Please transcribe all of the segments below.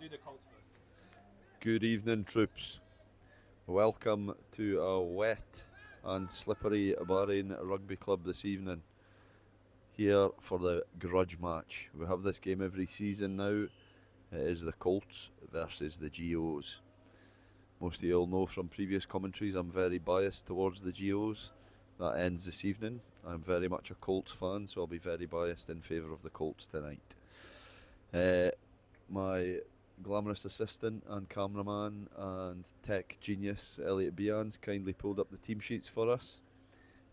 Do the Colts first. Good evening, troops. Welcome to a wet and slippery Bahrain Rugby Club this evening. Here for the grudge match. We have this game every season now. It is the Colts versus the GOs. Most of you all know from previous commentaries I'm very biased towards the GOs. That ends this evening. I'm very much a Colts fan, so I'll be very biased in favour of the Colts tonight. My glamorous assistant and cameraman and tech genius Elliot Beans kindly pulled up the team sheets for us.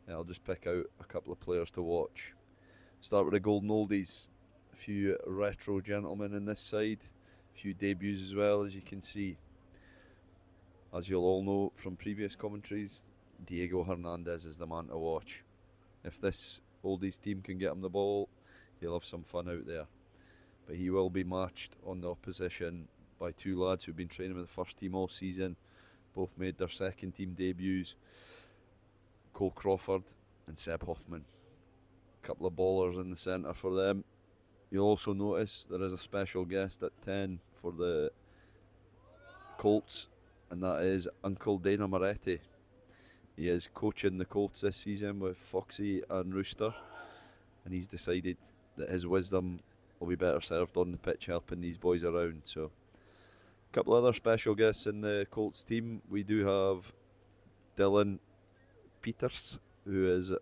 I'll just pick out a couple of players to watch. Start with the Golden Oldies. A few retro gentlemen in this side, a few debuts as well, as you can see. As you'll all know from previous commentaries, Diego Hernandez is the man to watch. If this Oldies team can get him the ball, he'll have some fun out there. But he will be matched on the opposition by two lads who've been training with the first team all season. Both made their second team debuts. Cole Crawford and Seb Hoffman. A couple of ballers in the centre for them. You'll also notice there is a special guest at 10 for the Colts, and that is Uncle Dana Moretti. He is coaching the Colts this season with Foxy and Rooster, and he's decided that his wisdom will be better served on the pitch helping these boys around. So a couple other special guests in the Colts team. We do have Dylan Peters, who is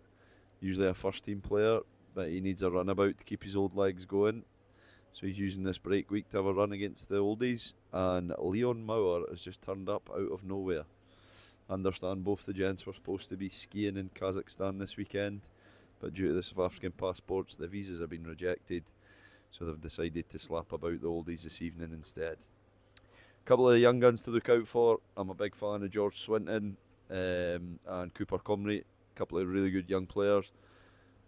usually a first team player, but he needs a runabout to keep his old legs going. So he's using this break week to have a run against the oldies. And Leon Maurer has just turned up out of nowhere. I understand both the gents were supposed to be skiing in Kazakhstan this weekend, but due to the South African passports, the visas have been rejected. So they've decided to slap about the oldies this evening instead. A couple of young guns to look out for. I'm a big fan of George Swinton and Cooper Comrie. A couple of really good young players.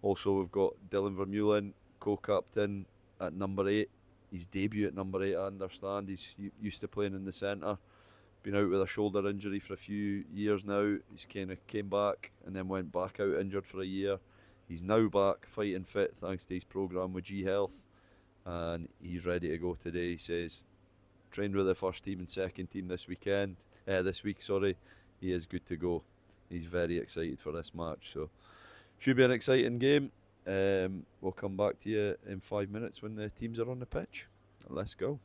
Also, we've got Dylan Vermeulen, co-captain at number 8. His debut at number 8, I understand. He's used to playing in the centre. Been out with a shoulder injury for a few years now. He's kind of came back and then went back out injured for a year. He's now back fighting fit thanks to his programme with G Health, and he's ready to go today. He says trained with the first team and second team this week. He is good to go. He's very excited for this match, so should be an exciting game. We'll come back to you in 5 minutes when the teams are on the pitch. Let's go.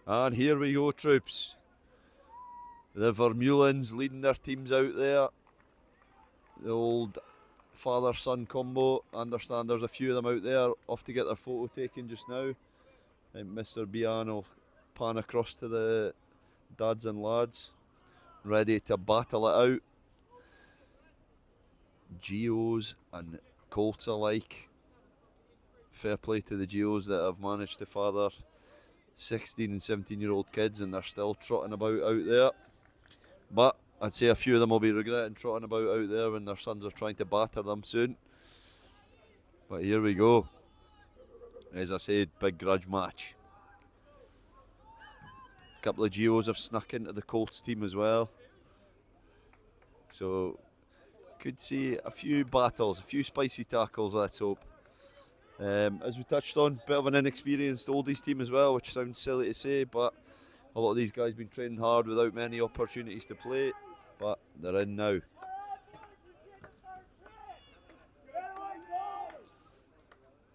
And here we go, troops. The Vermeulens leading their teams out there. The old father-son combo. I understand there's a few of them out there off to get their photo taken just now. And Mr. Bian will pan across to the dads and lads, ready to battle it out. Geos and Colts alike. Fair play to the Geos that have managed to father 16 and 17-year-old kids, and they're still trotting about out there. But I'd say a few of them will be regretting trotting about out there when their sons are trying to batter them soon. But here we go. As I said, big grudge match. A couple of Geos have snuck into the Colts team as well. So could see a few battles, a few spicy tackles, let's hope. As we touched on, bit of an inexperienced oldies team as well, which sounds silly to say, but a lot of these guys been training hard without many opportunities to play, but they're in now.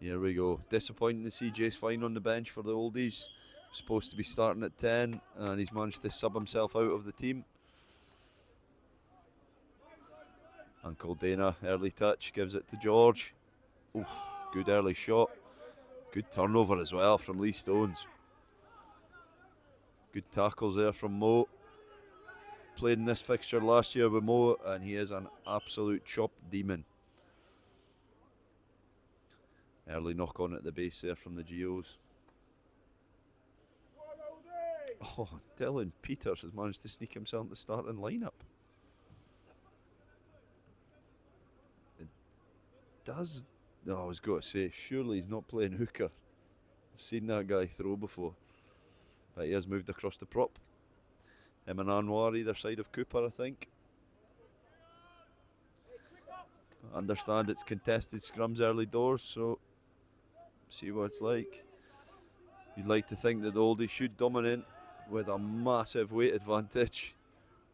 Here we go. Disappointing to see Jace Fine on the bench for the oldies. Supposed to be starting at 10, and he's managed to sub himself out of the team. Uncle Dana, early touch, gives it to George. Oof, good early shot. Good turnover as well from Lee Stones. Good tackles there from Mo. Played in this fixture last year with Mo, and he is an absolute chop demon. Early knock on at the base there from the Geos. Oh, Dylan Peters has managed to sneak himself into the starting lineup. It does. Oh, I was going to say, surely he's not playing hooker. I've seen that guy throw before. But he has moved across the prop. Him and Anwar either side of Cooper, I think. I understand it's contested scrums early doors, so see what it's like. You'd like to think that the oldies should dominate with a massive weight advantage.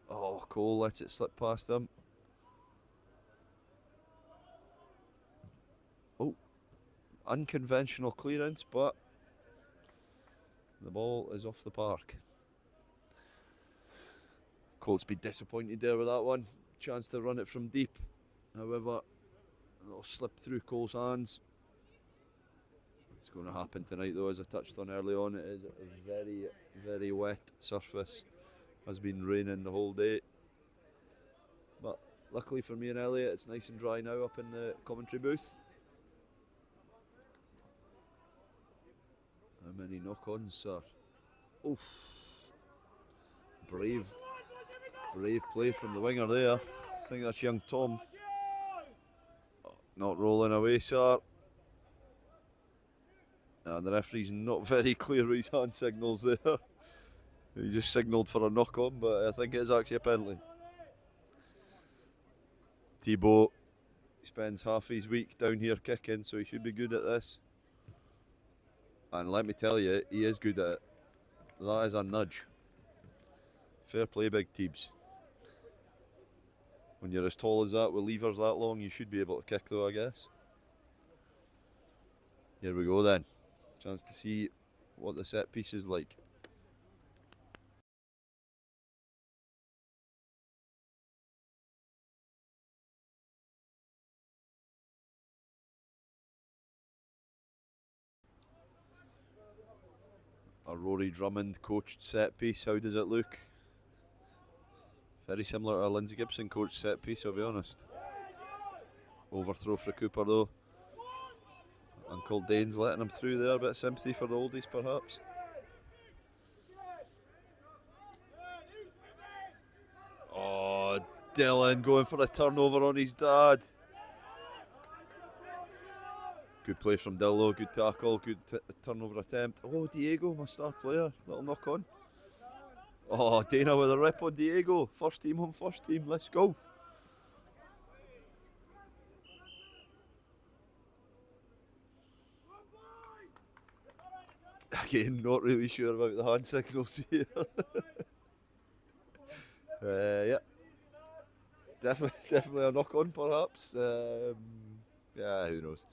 Oh, Cole lets it slip past him. Oh, unconventional clearance, but the ball is off the park. Colt's been disappointed there with that one. Chance to run it from deep. However, it'll slip through Cole's hands. It's going to happen tonight though, as I touched on early on. It is a very, very wet surface. Has been raining the whole day. But luckily for me and Elliot, it's nice and dry now up in the commentary booth. How many knock-ons, sir? Oof. Brave play from the winger there. I think that's young Tom. Oh, not rolling away, sir. And the referee's not very clear with his hand signals there. He just signalled for a knock-on, but I think it is actually a penalty. Thibaut spends half his week down here kicking, so he should be good at this. And let me tell you, he is good at it. That is a nudge. Fair play, big Teebs. When you're as tall as that, with levers that long, you should be able to kick though, I guess. Here we go then. Chance to see what the set piece is like. A Rory Drummond coached set piece, how does it look? Very similar to a Lindsay Gibson coached set piece, I'll be honest. Overthrow for Cooper though. Uncle Dane's letting him through there, a bit of sympathy for the oldies perhaps. Oh, Dylan going for a turnover on his dad. Good play from Dillo, good tackle, good turnover attempt. Oh, Diego, my star player, little knock on. Oh, Dana with a rip on Diego. First team on first team, let's go. Again, not really sure about the hand signals here. Yeah, definitely a knock on perhaps. Yeah, who knows.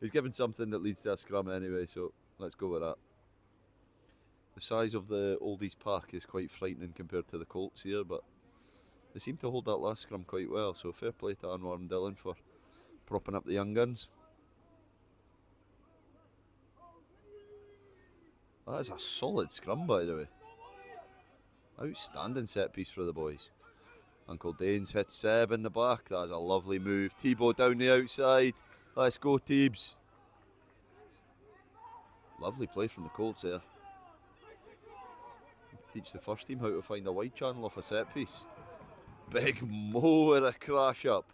He's given something that leads to a scrum anyway, so let's go with that. The size of the oldies pack is quite frightening compared to the Colts here, but they seem to hold that last scrum quite well, so fair play to Anwar and Dylan for propping up the young guns. That is a solid scrum, by the way. Outstanding set piece for the boys. Uncle Danes hits Seb in the back. That is a lovely move. Tebow down the outside. Let's go, Teebs. Lovely play from the Colts there. Teach the first team how to find a wide channel off a set piece. Big Mo with a crash up.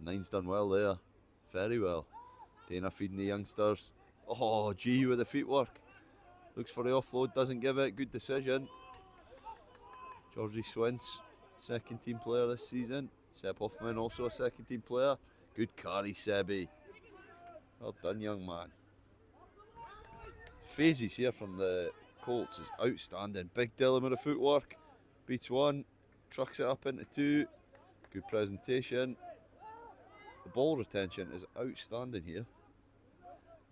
Nine's done well there. Very well. Dana feeding the youngsters. Oh, G with the footwork. Looks for the offload, doesn't give it. Good decision. Georgie Swince, second team player this season. Seb Hoffman, also a second team player. Good carry, Sebby. Well done, young man. Phases here from the Colts is outstanding. Big Dylan with the footwork. Beats one. Trucks it up into two. Good presentation. The ball retention is outstanding here.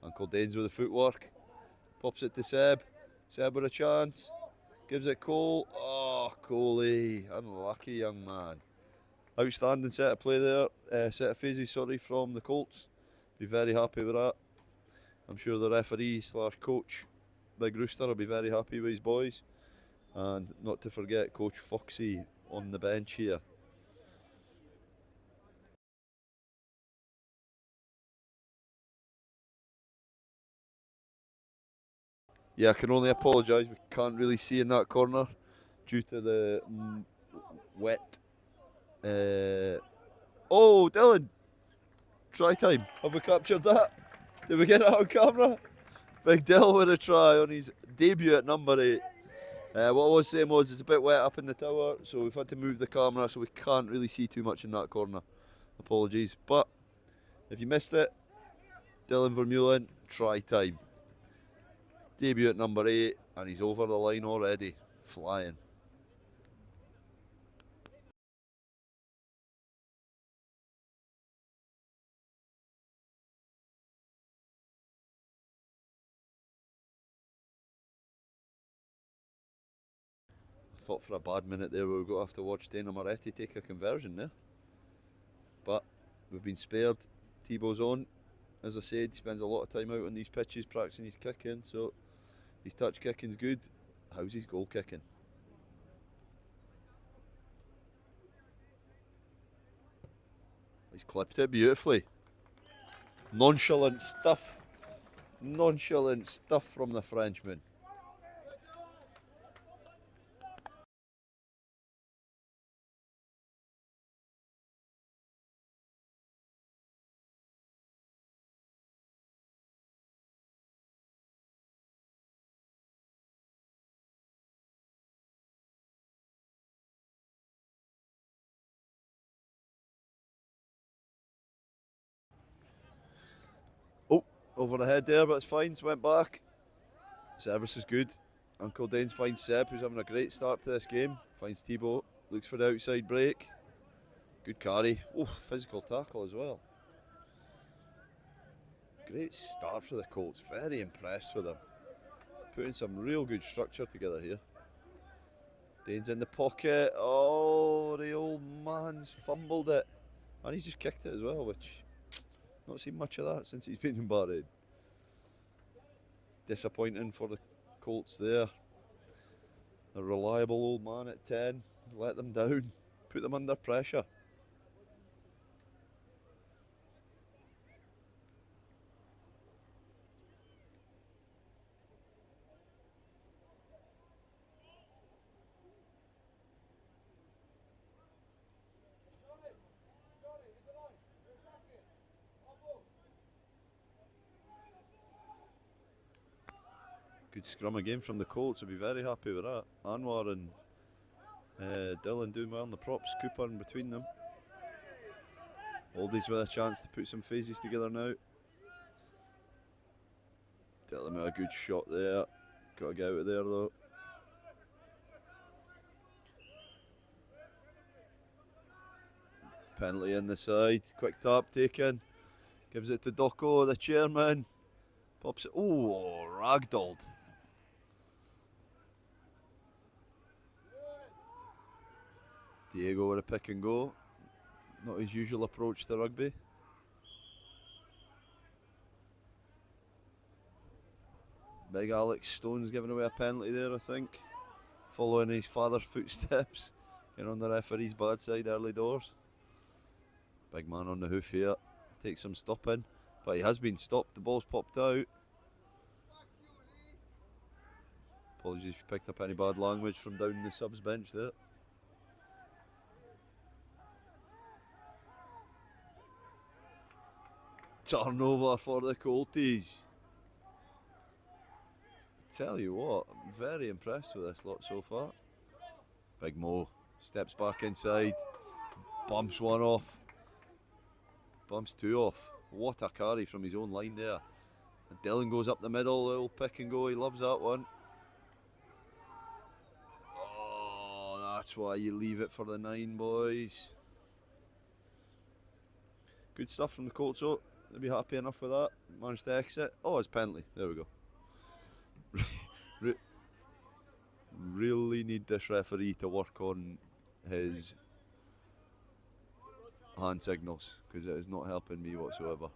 Uncle Danes with the footwork. Pops it to Seb. Seb with a chance. Gives it Cole. Oh, Coley. Unlucky young man. Outstanding set of play there. Set of phases, sorry, from the Colts. Be very happy with that. I'm sure the referee / coach, Big Rooster, will be very happy with his boys. And not to forget Coach Foxy on the bench here. Yeah, I can only apologise. We can't really see in that corner due to the wet. Oh, Dylan! Try time. Have we captured that? Did we get it on camera? Big Dill with a try on his debut at number 8. What I was saying was it's a bit wet up in the tower, so we've had to move the camera so we can't really see too much in that corner. Apologies. But if you missed it, Dylan Vermeulen, try time. Debut at number 8, and he's over the line already. Flying. I thought for a bad minute there we were going to have to watch Dana Moretti take a conversion there. But we've been spared. Tebow's on. As I said, he spends a lot of time out on these pitches practicing his kicking, so his touch kicking's good. How's his goal kicking? He's clipped it beautifully. Nonchalant stuff. Nonchalant stuff from the Frenchman. Oh, over the head there, but it's fine. It's went back. Service is good. Uncle Danes finds Seb, who's having a great start to this game. Finds Tebow, looks for the outside break. Good carry. Oh, physical tackle as well. Great start for the Colts. Very impressed with them. Putting some real good structure together here. Danes in the pocket. Oh, the old man's fumbled it. And he's just kicked it as well, which not seen much of that since he's been in Bahrain. Disappointing for the Colts there. A reliable old man at 10 let them down, put them under pressure. Good scrum again from the Colts. I'll be very happy with that. Anwar and Dylan doing well in the props. Cooper in between them. Oldies with a chance to put some phases together now. Dylan with a good shot there. Got to get out of there though. Penalty in the side. Quick tap taken. Gives it to Doko, the chairman. Pops it. Oh, ragdolled. Diego with a pick and go. Not his usual approach to rugby. Big Alex Stone's giving away a penalty there, I think. Following his father's footsteps. Getting on the referee's bad side early doors. Big man on the hoof here. Takes some stopping. But he has been stopped. The ball's popped out. Apologies if you picked up any bad language from down the subs bench there. Turnover for the Colties. Tell you what, I'm very impressed with this lot so far. Big Mo steps back inside, bumps one off, bumps two off. What a carry from his own line there. And Dylan goes up the middle, little pick and go, he loves that one. Oh, that's why you leave it for the 9, boys. Good stuff from the Colts, though. They'll be happy enough with that. Managed to exit. Oh, it's penalty. There we go. Really need this referee to work on his hand signals, because it is not helping me whatsoever.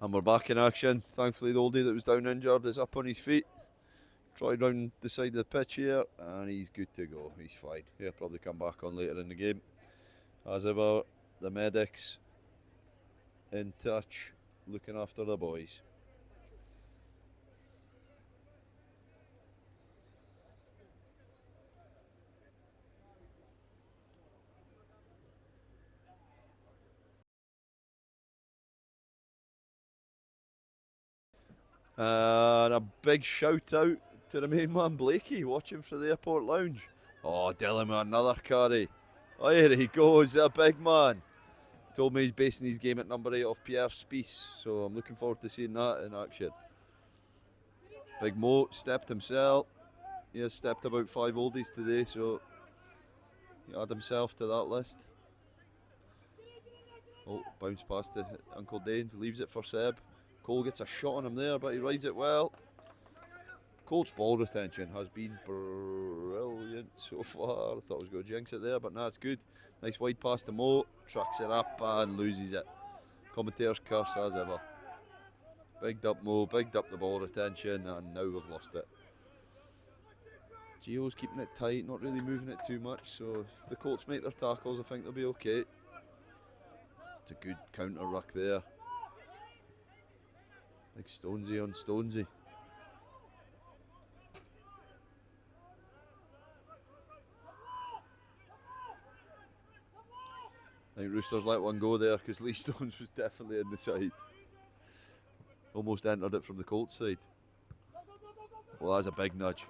And we're back in action. Thankfully the oldie that was down injured is up on his feet. Tried round the side of the pitch here and he's good to go. He's fine. He'll probably come back on later in the game. As ever, the medics in touch, looking after the boys. And a big shout out to the main man Blakey, watching for the airport lounge. Oh, Dylan with another carry. Oh, here he goes, a big man. Told me he's basing his game at number 8 off Pierre Spies, so I'm looking forward to seeing that in action. Big Mo stepped himself. He has stepped about 5 oldies today, so he add himself to that list. Oh, bounce past to Uncle Danes, leaves it for Seb. Cole gets a shot on him there, but he rides it well. Colt's ball retention has been brilliant so far. I thought I was going to jinx it there, but no, it's good. Nice wide pass to Mo, trucks it up and loses it. Commentator's curse as ever. Bigged up Mo, bigged up the ball retention, and now we've lost it. Gio's keeping it tight, not really moving it too much, so if the Colts make their tackles, I think they'll be okay. It's a good counter ruck there. Like Stonesy on Stonesy. I think Roosters let one go there because Lee Stones was definitely in the side. Almost entered it from the Colts side. Well, that's a big nudge.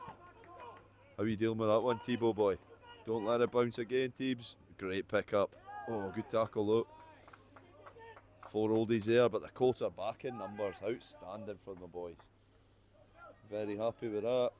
How are you dealing with that one, Tebow boy? Don't let it bounce again, Teebs. Great pick up. Oh, good tackle though. 4 oldies there, but the Colts are back in numbers. Outstanding from the boys. Very happy with that.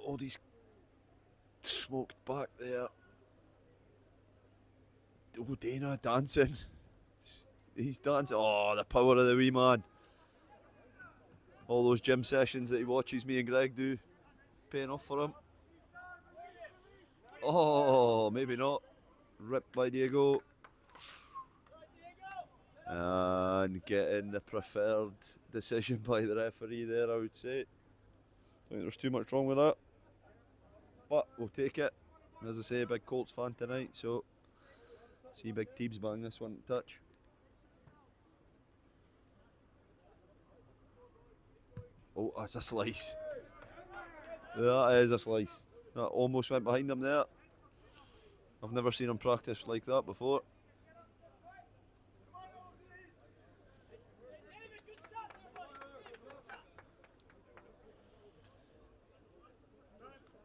Oldies smoked back there. Oh, Dana dancing. He's dancing. Oh, the power of the wee man. All those gym sessions that he watches me and Greg do, paying off for him. Oh, maybe not. Ripped by Diego. And getting the preferred decision by the referee there, I would say. I think there's too much wrong with that. But we'll take it. As I say, big Colts fan tonight, so see big Teebs bang this one to touch. Oh, that's a slice. That is a slice. That almost went behind him there. I've never seen him practice like that before.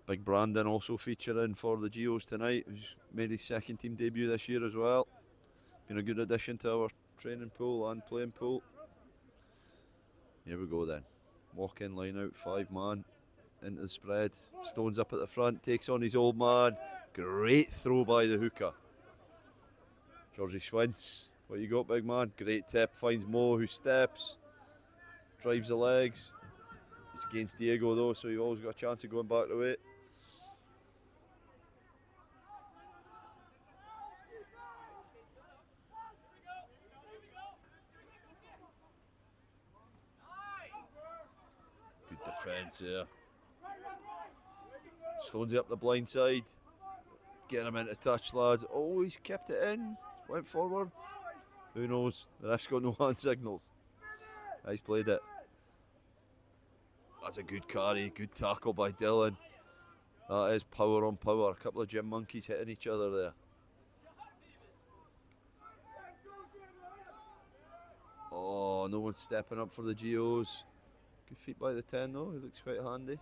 Big Brandon also featuring for the Geos tonight, who's made his second team debut this year as well. Been a good addition to our training pool and playing pool. Here we go then. Walk in, line out, 5-man into the spread. Stones up at the front, takes on his old man. Great throw by the hooker. Georgie Schwintz, what you got, big man? Great tip, finds Mo, who steps, drives the legs. It's against Diego though, so you've always got a chance of going back the way. Good defence here. Stonesy up the blind side. Get him into touch, lads. Oh, he's kept it in. Went forward. Who knows? The ref's got no hand signals. He's played it. That's a good carry. Good tackle by Dylan. That is power on power. A couple of gym monkeys hitting each other there. Oh, no one's stepping up for the Geos. Good feet by the 10 though. He looks quite handy.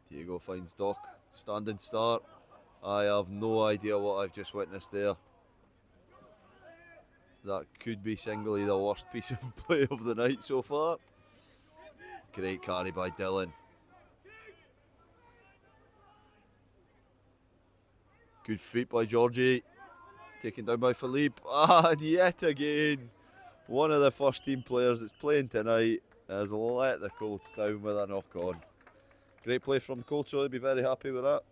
Diego finds Doc. Standing start. I have no idea what I've just witnessed there. That could be singly the worst piece of play of the night so far. Great carry by Dylan. Good feet by Georgie. Taken down by Philippe. And yet again, one of the first team players that's playing tonight has let the Colts down with a knock on. Great play from the Colts, so they'll be very happy with that.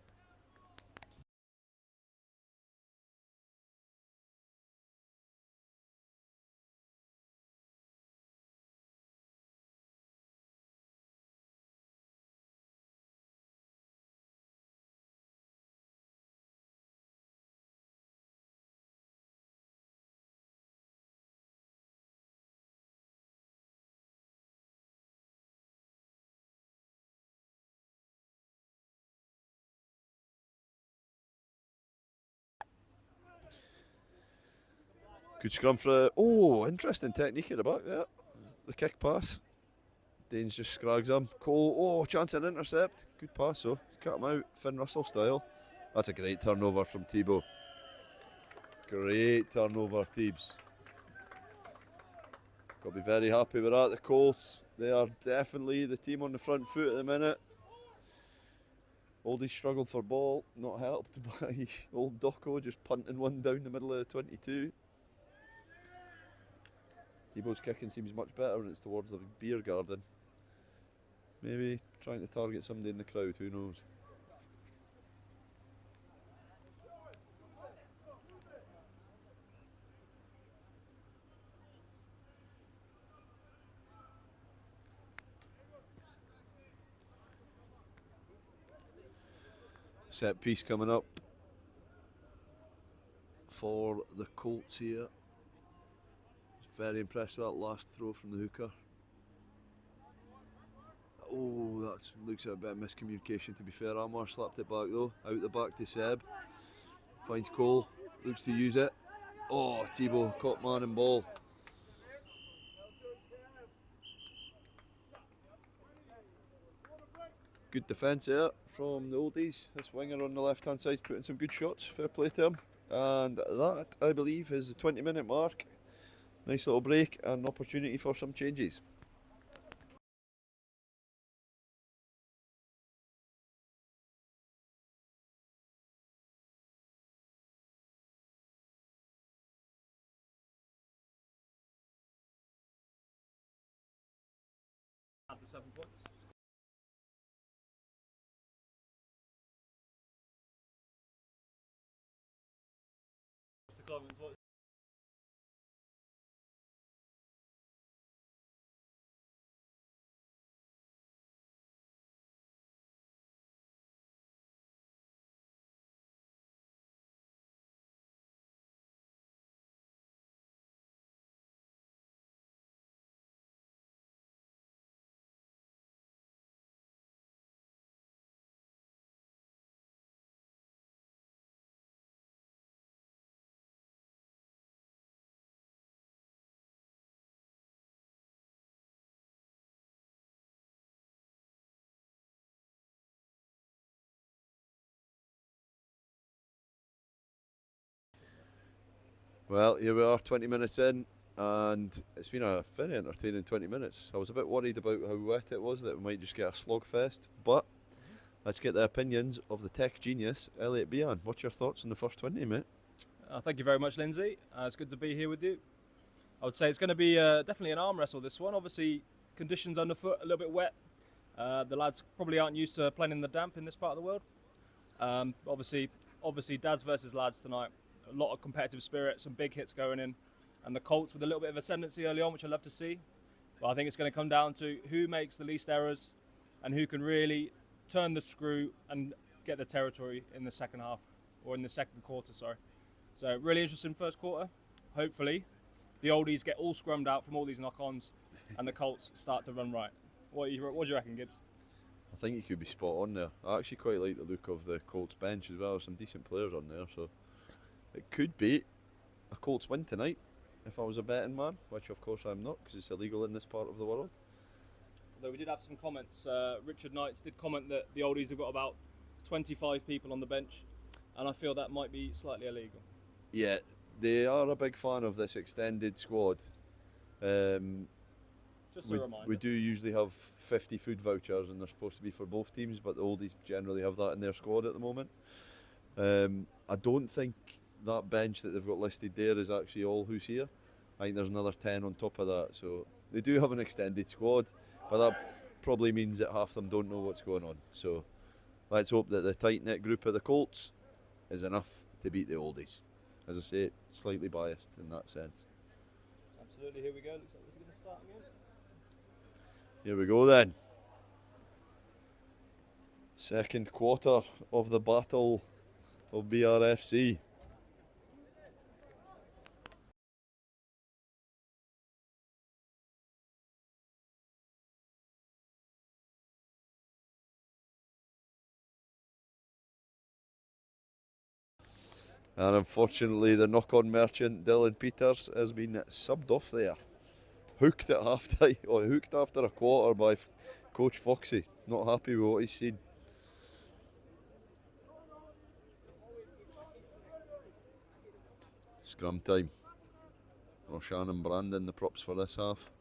Good scrum for interesting technique at the back there. The kick pass. Danes just scrags him. Cole, chance of an intercept. Good pass though. Cut him out, Finn Russell style. That's a great turnover from Thibaut. Great turnover, Teebs. Got to be very happy with that. The Colts, they are definitely the team on the front foot at the minute. Oldie struggled for ball, not helped by old Doco just punting one down the middle of the 22. Thibaut's kicking seems much better when it's towards the beer garden. Maybe trying to target somebody in the crowd, who knows. Set piece coming up. for the Colts here. Very impressed with that last throw from the hooker. Oh, that looks like a bit of miscommunication, to be fair. Amar slapped it back though. Out the back to Seb. Finds Cole. Looks to use it. Oh, Tebow caught man and ball. Good defence there from the oldies. This winger on the left hand side is putting some good shots. Fair play to him. And that, I believe, is the 20-minute mark. Nice little break and an opportunity for some changes. At the 7 points. What's the comments? Well, here we are, 20 minutes in, and it's been a very entertaining 20 minutes. I was a bit worried about how wet it was, that we might just get a slogfest, but let's get the opinions of the tech genius, Elliot Bian. What's your thoughts on the first 20, mate? Thank you very much, Lindsay. It's good to be here with you. I would say it's going to be definitely an arm wrestle, this one. Obviously, conditions underfoot, a little bit wet. The lads probably aren't used to playing in the damp in this part of the world. Obviously, dads versus lads tonight. A lot of competitive spirit, some big hits going in, and the Colts with a little bit of ascendancy early on, which I love to see. But I think it's going to come down to who makes the least errors and who can really turn the screw and get the territory in the second half, or in the second quarter, sorry. So really interesting first quarter. Hopefully the oldies get all scrummed out from all these knock-ons and the Colts start to run right. What do you reckon, Gibbs? I think you could be spot on there. I actually quite like the look of the Colts bench as well. Some decent players on there, so it could be a Colts win tonight if I was a betting man, which of course I'm not because it's illegal in this part of the world. Although we did have some comments. Richard Knights did comment that the oldies have got about 25 people on the bench, and I feel that might be slightly illegal. Yeah, they are a big fan of this extended squad. Just a reminder. We do usually have 50 food vouchers, and they're supposed to be for both teams, but the oldies generally have that in their squad at the moment. I don't think that bench that they've got listed there is actually all who's here. I think there's another 10 on top of that, so they do have an extended squad, but that probably means that half of them don't know what's going on. So let's hope that the tight-knit group of the Colts is enough to beat the oldies. As I say, slightly biased in that sense. Absolutely, here we go. Looks like this is going to start again. Here we go then. Second quarter of the battle of BRFC. And unfortunately the knock-on merchant Dylan Peters has been subbed off there. Hooked at half time, or hooked after a quarter by Coach Foxy. Not happy with what he's seen. Scrum time. Roshan and Brandon the props for this half.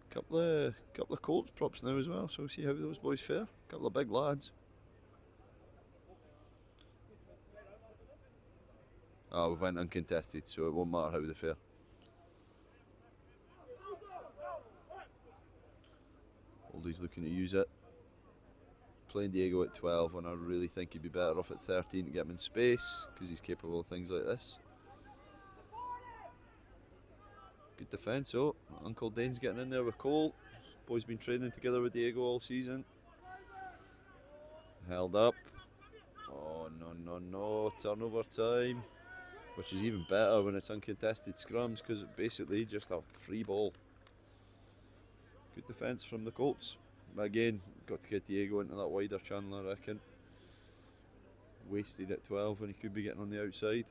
Couple of Colts props now as well, so we'll see how those boys fare. Couple of big lads. We went uncontested, so it won't matter how they fare. Oldie's looking to use it. Playing Diego at 12 when I really think he'd be better off at 13 to get him in space, because he's capable of things like this. Good defence, oh. Uncle Dane's getting in there with Cole. Boys been training together with Diego all season. Held up. Oh no. Turnover time. Which is even better when it's uncontested scrums, because it's basically just a free ball. Good defence from the Colts. But again, got to get Diego into that wider channel, I reckon. Wasted at 12 when he could be getting on the outside.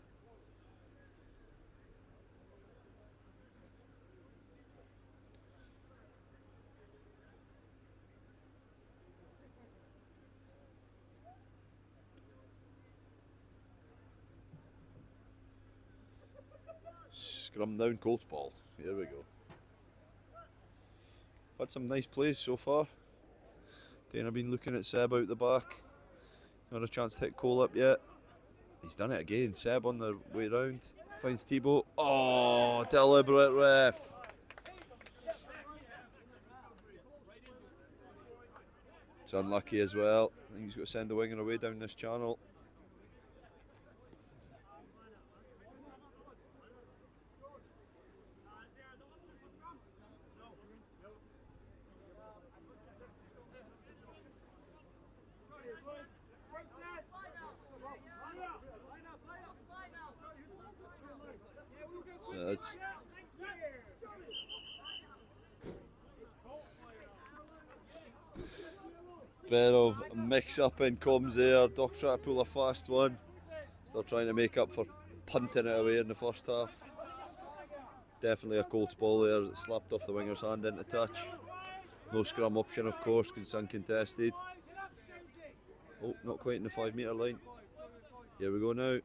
Scrum down, Colts ball. Here we go. Had some nice plays so far. I've been looking at Seb out the back. Not a chance to hit Cole up yet. He's done it again. Seb on the way round. Finds Tebow. Oh, deliberate ref. It's unlucky as well. I think he's got to send the winger away down this channel. It's bit of mix up in comms there. Doc trying to pull a fast one. Still trying to make up for punting it away in the first half. Definitely a Colts ball there. It slapped off the winger's hand into touch. No scrum option, of course, because it's uncontested. Oh, not quite in the 5 metre line. Here we go now.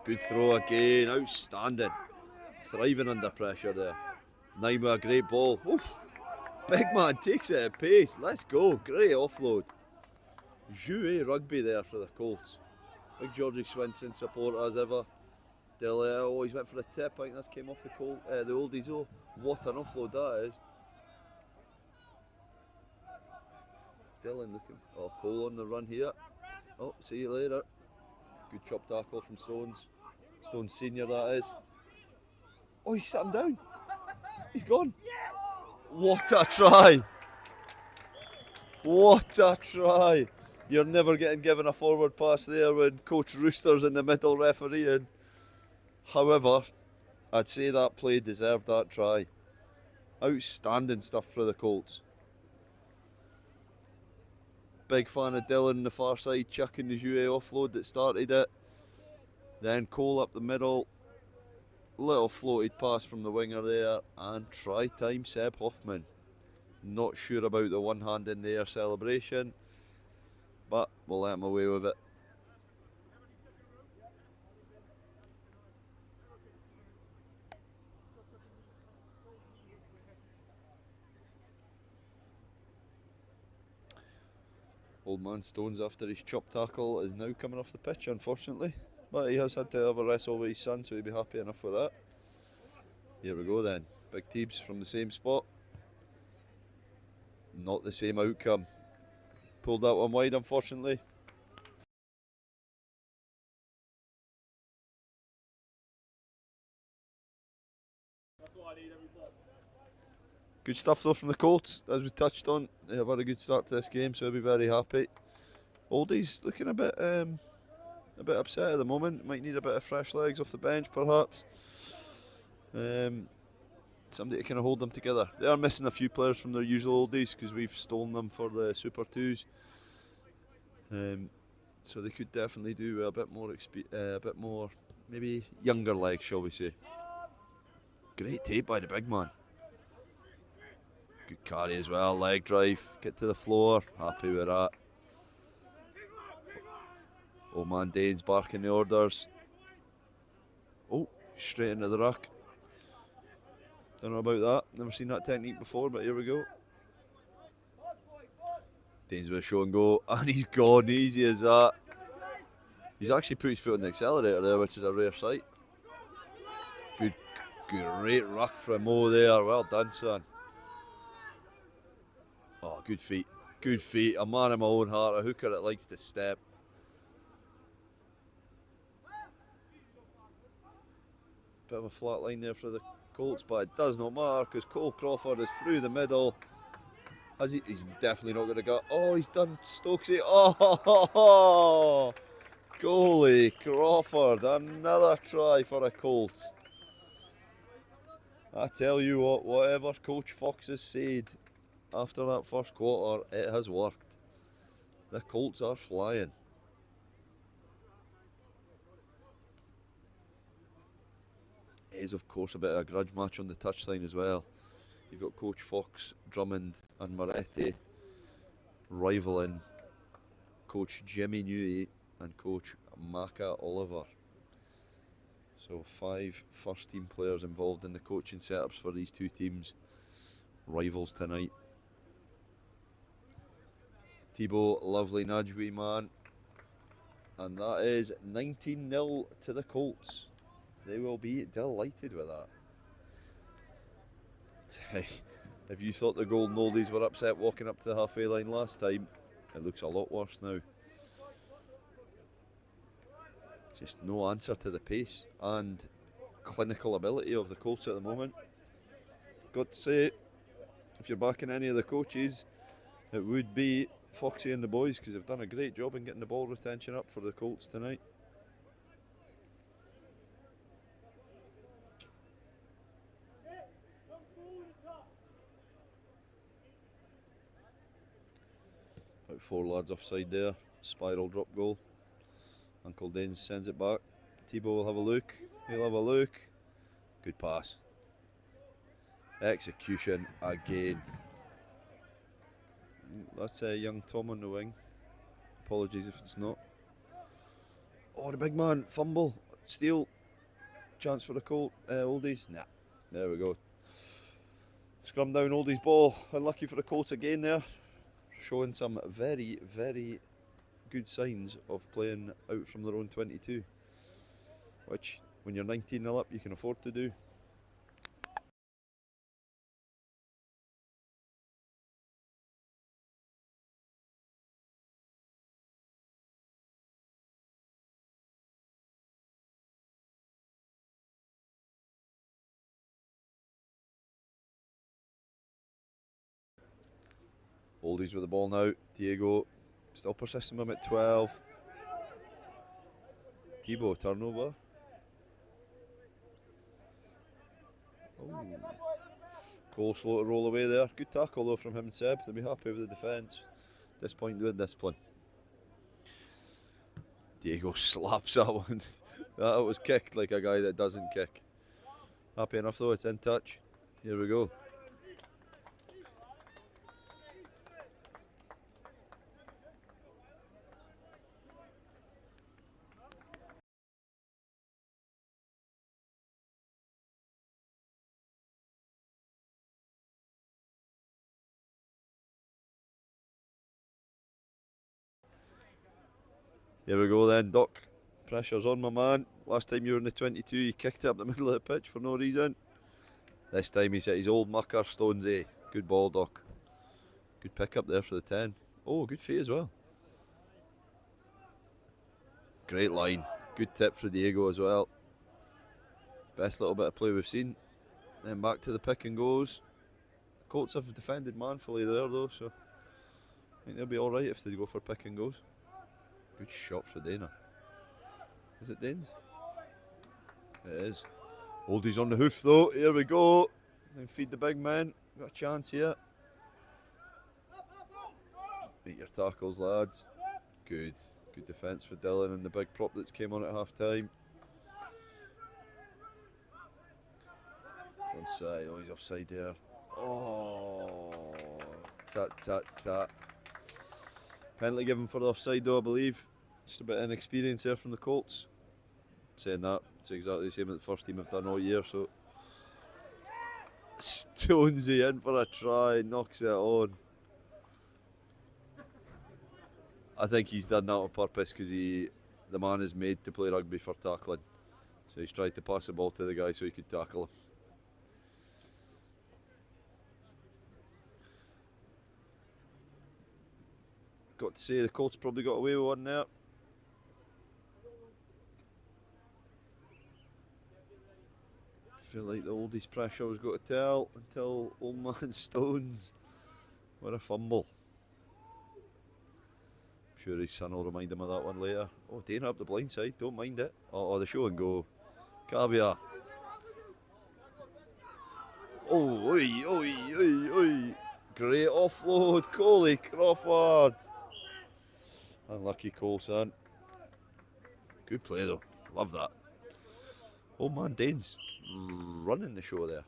Good throw again. Outstanding. Thriving under pressure there. Nine with a great ball. Oof. Big man takes it at pace. Let's go. Great offload. Rugby there for the Colts. Big Georgie Swinson support as ever. Oh, he's went for the tip. I think that came off the oldies. Oh, what an offload that is. Dylan looking. Oh, Cole on the run here. Oh, see you later. Good chop tackle from Stones. Stones senior, that is. Oh, he's sat him down. He's gone. What a try. What a try. You're never getting given a forward pass there when Coach Rooster's in the middle refereeing. However, I'd say that play deserved that try. Outstanding stuff for the Colts. Big fan of Dylan on the far side, chucking the Jouet offload that started it. Then Cole up the middle. Little floated pass from the winger there. And try time, Seb Hoffman. Not sure about the one hand in the air celebration, but we'll let him away with it. Old man Stones, after his chop tackle, is now coming off the pitch, unfortunately. But he has had to have a wrestle with his son, so he'll be happy enough with that. Here we go then. Big Teebs from the same spot. Not the same outcome. Pulled that one wide, unfortunately. Good stuff though from the Colts, as we touched on. They have had a good start to this game, so I'll be very happy. Oldie's looking a bit upset at the moment. Might need a bit of fresh legs off the bench, perhaps. Somebody to kind of hold them together. They are missing a few players from their usual oldies because we've stolen them for the Super 2s. So they could definitely do a bit more, maybe younger legs, shall we say. Great tape by the big man. Good carry as well, leg drive, get to the floor, happy with that. Old man Dane's barking the orders. Oh, straight into the ruck. Don't know about that, never seen that technique before, but here we go. Dane's with a show and go, and he's gone, easy as that. He's actually put his foot on the accelerator there, which is a rare sight. Great ruck from Mo there, well done, son. Oh, good feet. Good feet. A man of my own heart. A hooker that likes to step. Bit of a flat line there for the Colts, but it does not matter because Cole Crawford is through the middle. Has he? He's definitely not going to go. Oh, he's done Stokesy. Oh, goalie Crawford. Another try for the Colts. I tell you what, whatever Coach Fox has said after that first quarter, it has worked. The Colts are flying. It is, of course, a bit of a grudge match on the touchline as well. You've got Coach Fox, Drummond, and Moretti rivaling Coach Jimmy Newey and Coach Maka Oliver. So 5 first team players involved in the coaching setups for these two teams. Rivals tonight. Thibaut, lovely nudge, wee man. And that is 19-0 to the Colts. They will be delighted with that. If you thought the Golden Oldies were upset walking up to the halfway line last time, it looks a lot worse now. Just no answer to the pace and clinical ability of the Colts at the moment. Got to say, if you're backing any of the coaches, it would be Foxy and the boys, because they've done a great job in getting the ball retention up for the Colts tonight. About 4 lads offside there. Spiral drop goal. Uncle Danes sends it back. Thibaut will have a look. He'll have a look. Good pass. Execution again. That's young Tom on the wing. Apologies if it's not. Oh, the big man. Fumble. Steal. Chance for the Oldies. Nah. There we go. Scrum down Oldies ball. Unlucky for the Colts again there. Showing some very, very good signs of playing out from their own 22. Which, when you're 19-0 up, you can afford to do. Oldies with the ball now. Diego still persisting with him at 12. Thibaut turnover. Oh. Cole slow to roll away there. Good tackle though from him and Seb. They'll be happy with the defence. At this point doing discipline. Diego slaps that one. That was kicked like a guy that doesn't kick. Happy enough though, it's in touch. Here we go. Here we go then, Doc. Pressure's on, my man. Last time you were in the 22, you kicked it up the middle of the pitch for no reason. This time he's hit his old mucker, Stonesy. Good ball, Doc. Good pick up there for the 10. Oh, good fee as well. Great line. Good tip for Diego as well. Best little bit of play we've seen. Then back to the pick and goes. Colts have defended manfully there though, so I think they'll be alright if they go for pick and goes. Good shot for Dana. Is it Danes? It is. Oldies on the hoof though. Here we go. Then feed the big man. Got a chance here. Make your tackles, lads. Good. Good defence for Dylan and the big prop that's came on at half time. Onside. Oh, he's offside there. Oh. Tat, tat, tat. Penalty given for the offside though, I believe. Just a bit of inexperience there from the Colts. Saying that, it's exactly the same that the first team have done all year, so. Stonesy in for a try, knocks it on. I think he's done that on purpose because the man is made to play rugby for tackling. So he's tried to pass the ball to the guy so he could tackle him. Got to say, the Colts probably got away with one there. Feel like the Oldies pressure was going to tell until old man Stones What a fumble. I'm sure his son will remind him of that one later. Oh, Dana up the blind side, don't mind it. Oh, the show and go. Caviar. Oh, oi, oi, oi, oi. Great offload, Coley Crawford. Unlucky Cole, son. Good play though, love that. Oh man, Dane's running the show there.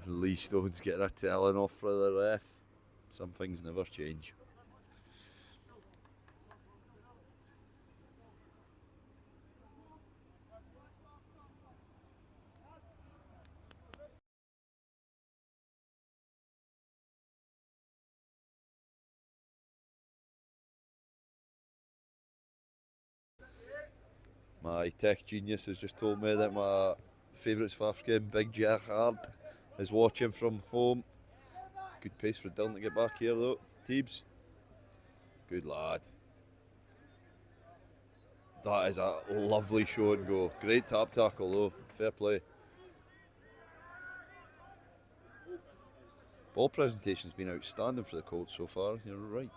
Lee Stone's getting a telling off for the ref. Some things never change. My tech genius has just told me that my favourite Swarfs game, Big Gerhard, is watching from home. Good pace for Dylan to get back here though. Teebs. Good lad. That is a lovely show and go. Great tap tackle though. Fair play. Ball presentation's been outstanding for the Colts so far. You're right.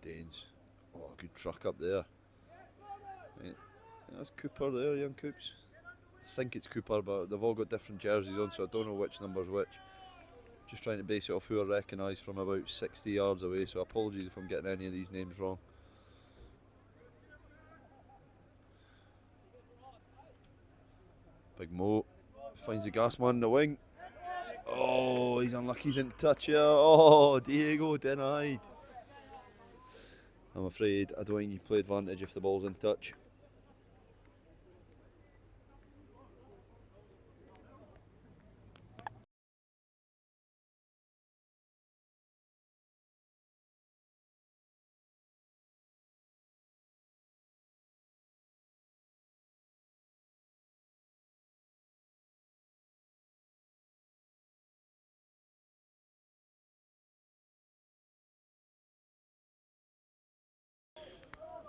Danes. Oh, good truck up there. Right. That's Cooper there, young Coops. I think it's Cooper, but they've all got different jerseys on, so I don't know which number's which. Just trying to base it off who I recognise from about 60 yards away, so apologies if I'm getting any of these names wrong. Big Mo finds the gas man in the wing. Oh, he's unlucky, he's in touch here. Oh, Diego denied. I'm afraid I don't think you play advantage if the ball's in touch.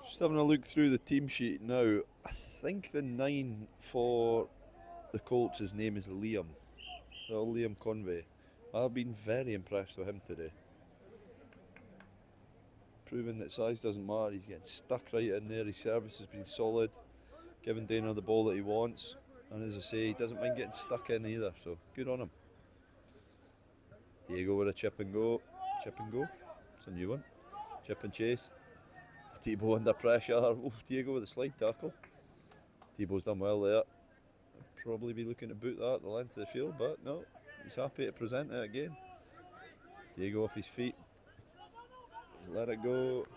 Just having a look through the team sheet now. I think the 9 for the Colts, his name is Liam. Liam Convey. I've been very impressed with him today. Proving that size doesn't matter. He's getting stuck right in there. His service has been solid. Giving Dana the ball that he wants. And as I say, he doesn't mind getting stuck in either. So good on him. Diego with a chip and go. Chip and go. It's a new one. Chip and chase. Tebow under pressure. Oh, Diego with a slide tackle. Tebow's done well there. Probably be looking to boot that the length of the field, but no, he's happy to present it again. Diego off his feet. Just let it go.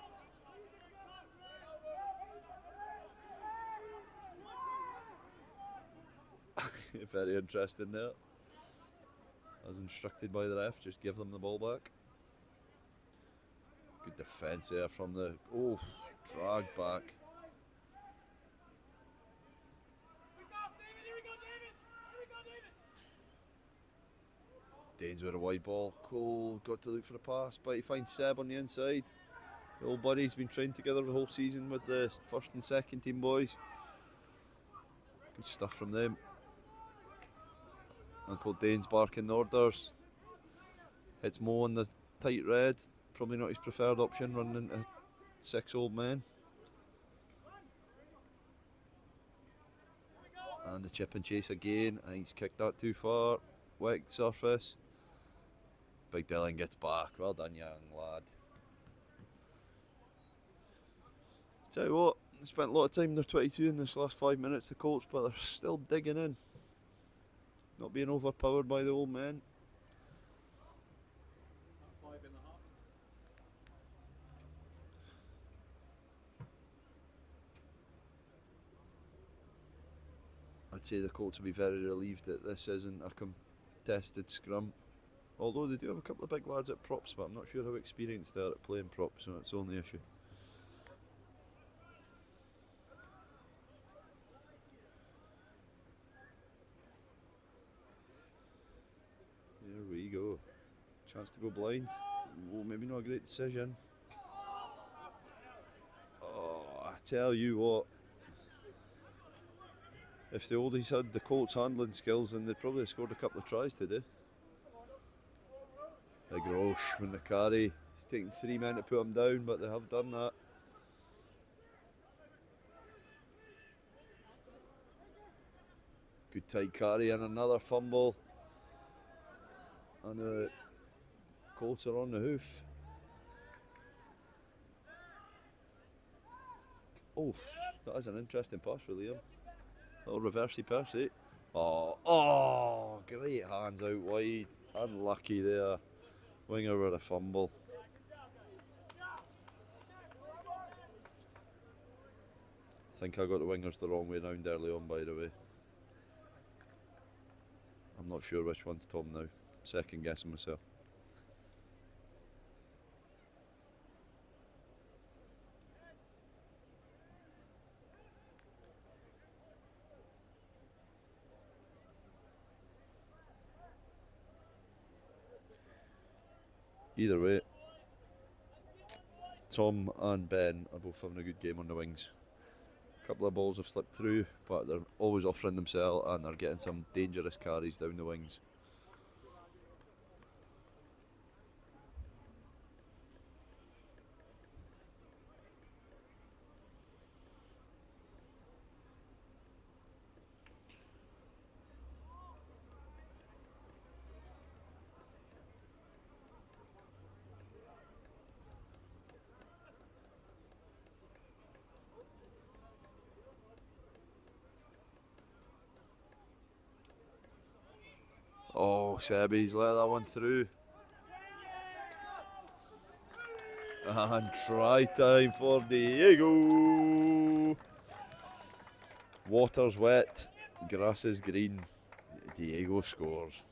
Very interesting there. As instructed by the ref, just give them the ball back. Good defence there from the... Oh, drag back. Danes with a wide ball. Cole got to look for a pass, but he finds Seb on the inside. The old buddy's been trained together the whole season with the first and second team boys. Good stuff from them. Uncle Dane's barking orders. Hits Mo on the tight red. Probably not his preferred option, running into 6 old men. And the chip and chase again. I think he's kicked that too far. Wet surface. Big Dylan gets back. Well done, young lad. Tell you what, they spent a lot of time in their 22 in this last 5 minutes, the Colts, but they're still digging in. Not being overpowered by the old men. I'd say the Colts will be very relieved that this isn't a contested scrum. Although they do have a couple of big lads at props, but I'm not sure how experienced they are at playing props, so that's the only issue. There we go. Chance to go blind. Oh, maybe not a great decision. tell you what, if the oldies had the Colts handling skills, then they'd probably have scored a couple of tries today. Big Roche when the carry. It's taken 3 men to put him down, but they have done that. Good tight carry and another fumble. And the Colts are on the hoof. Oh, that is an interesting pass for Liam. Little reversey Percy. Oh, great hands out wide. Unlucky there. Winger with a fumble. I think I got the wingers the wrong way round early on, by the way. I'm not sure which one's Tom now. Second guessing myself. Either way, Tom and Ben are both having a good game on the wings. A couple of balls have slipped through, but they're always offering themselves and they're getting some dangerous carries down the wings. Oh, Sebby's let that one through. And try time for Diego. Water's wet, grass is green. Diego scores.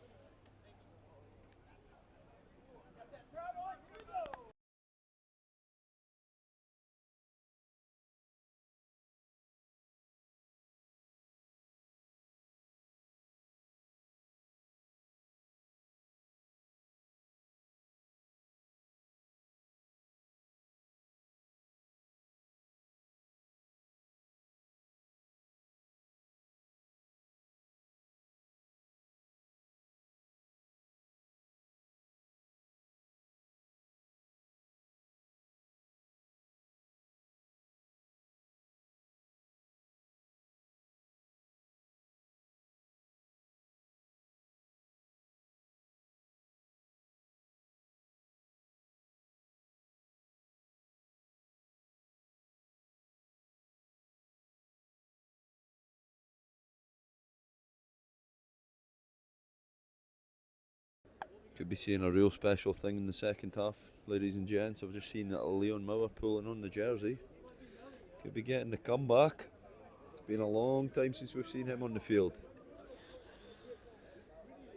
Could be seeing a real special thing in the second half, ladies and gents. I've just seen that Leon Miller pulling on the jersey. Could be getting the comeback. It's been a long time since we've seen him on the field.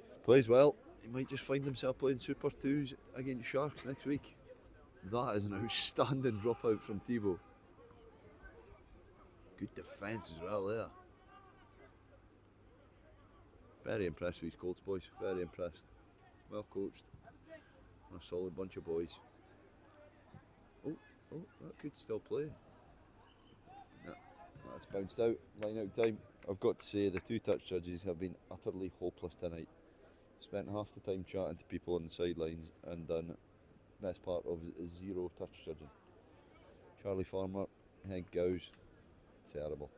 If he plays well, he might just find himself playing Super 2s against Sharks next week. That is an outstanding dropout from Thibault. Good defence as well there. Very impressed with his Colts boys, very impressed. Well coached. And a solid bunch of boys. Oh, that could still play. No, that's bounced out. Line out time. I've got to say the 2 touch judges have been utterly hopeless tonight. Spent half the time chatting to people on the sidelines and done best part of 0 touch judging. Charlie Farmer, Hank Gowes, terrible.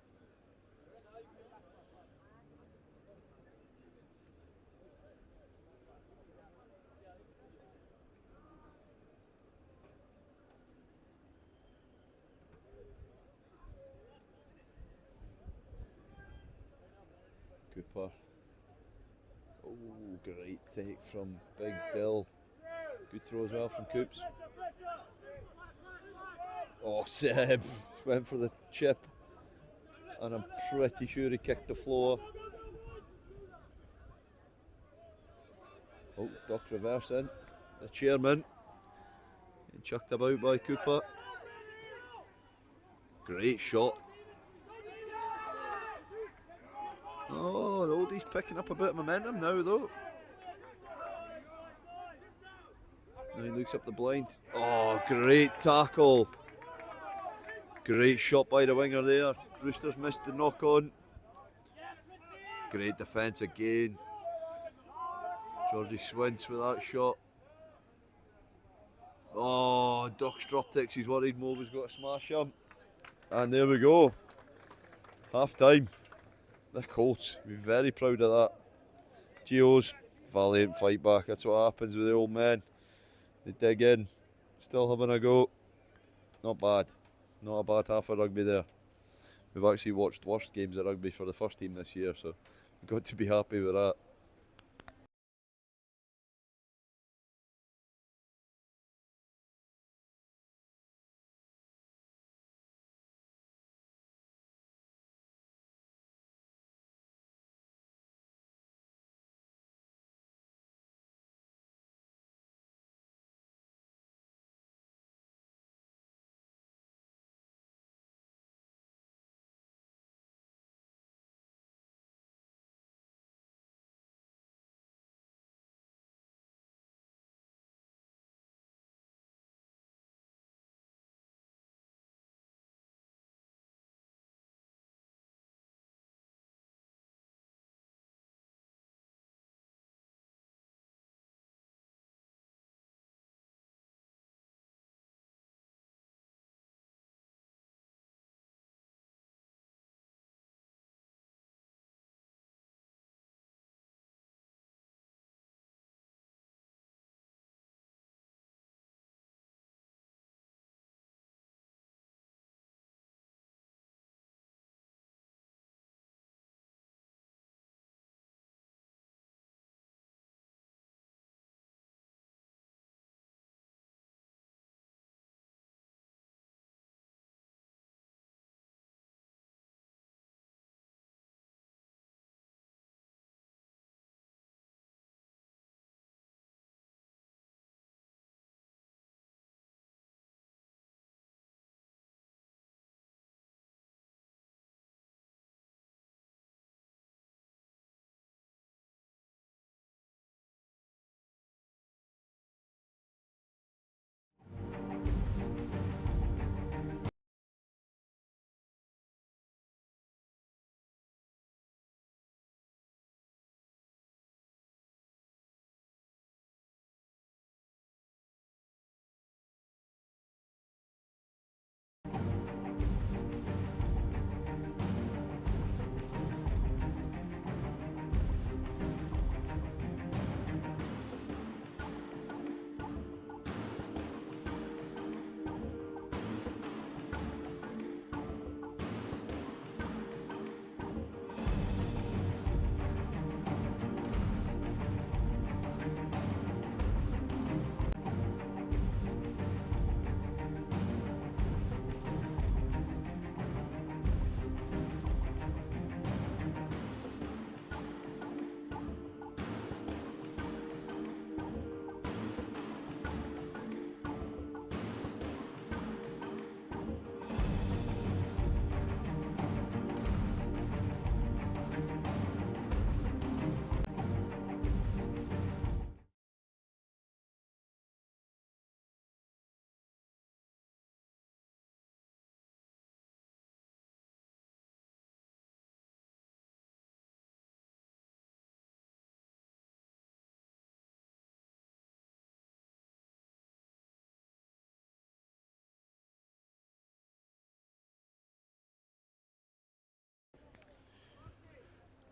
Cooper. Oh, great take from Big Dill. Good throw as well from Coops. Oh, Seb went for the chip. And I'm pretty sure he kicked the floor. Oh, Doc reverse in. The chairman. And chucked about by Cooper. Great shot. Oh, the oldie's picking up a bit of momentum now though. Now he looks up the blind. Oh, great tackle. Great shot by the winger there. Roosters missed the knock on. Great defence again. Georgie Swince with that shot. Oh, Ducks dropped it. He's worried Mulvey's got to smash him. And there we go. Half time. The Colts. Be very proud of that. Geos, valiant fight back. That's what happens with the old men. They dig in. Still having a go. Not bad. Not a bad half of rugby there. We've actually watched worse games of rugby for the first team this year, so we've got to be happy with that.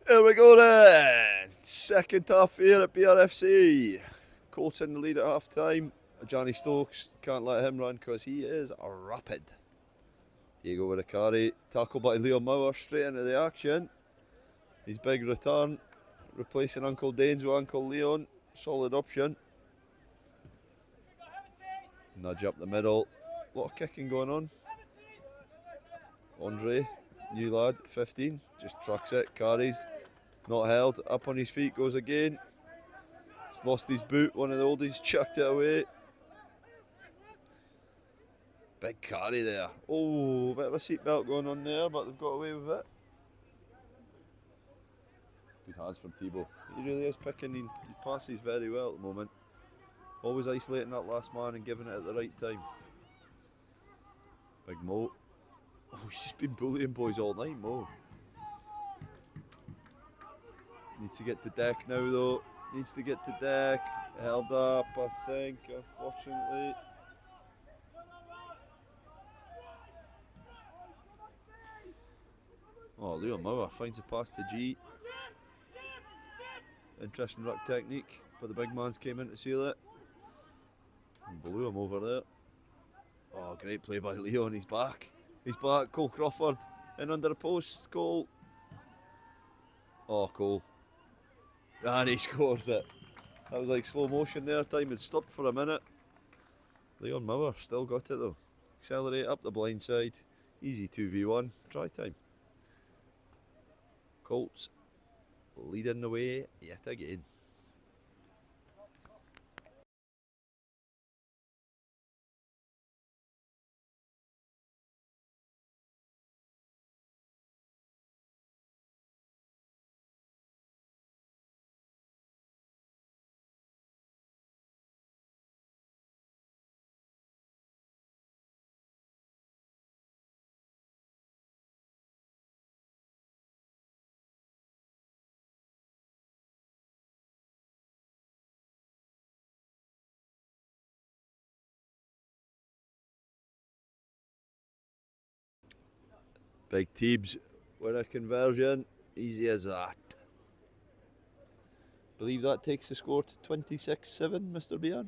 Here we go then. Second half here at BRFC. Colts in the lead at half time. Johnny Stokes, can't let him run because he is rapid. Diego with a carry. Tackle by Leo Mauer straight into the action. His big return. Replacing Uncle Danes with Uncle Leon. Solid option. Nudge up the middle. A lot of kicking going on. Andre, new lad, 15. Just trucks it, carries. Not held, up on his feet, goes again. He's lost his boot, one of the oldies chucked it away. Big carry there. Oh, bit of a seatbelt going on there, but they've got away with it. Good hands from Thibault. He really is picking, he passes very well at the moment. Always isolating that last man and giving it at the right time. Big Mo. Oh, he's just been bullying boys all night, Mo. Needs to get to deck now, though. Needs to get to deck. Held up, I think, unfortunately. Oh, Leon Mauer finds a pass to G. Interesting ruck technique, but the big man's came in to seal it. And blew him over there. Oh, great play by Leon. He's back. He's back. Cole Crawford in under the post. Cole. Oh, Cole. And he scores it. That was like slow motion there. Time had stopped for a minute. Leon Mauer still got it though. Accelerate up the blind side. Easy 2v1. Try time. Colts leading the way yet again. Big Teebs with a conversion. Easy as that. Believe that takes the score to 26-7, Mr. Bian.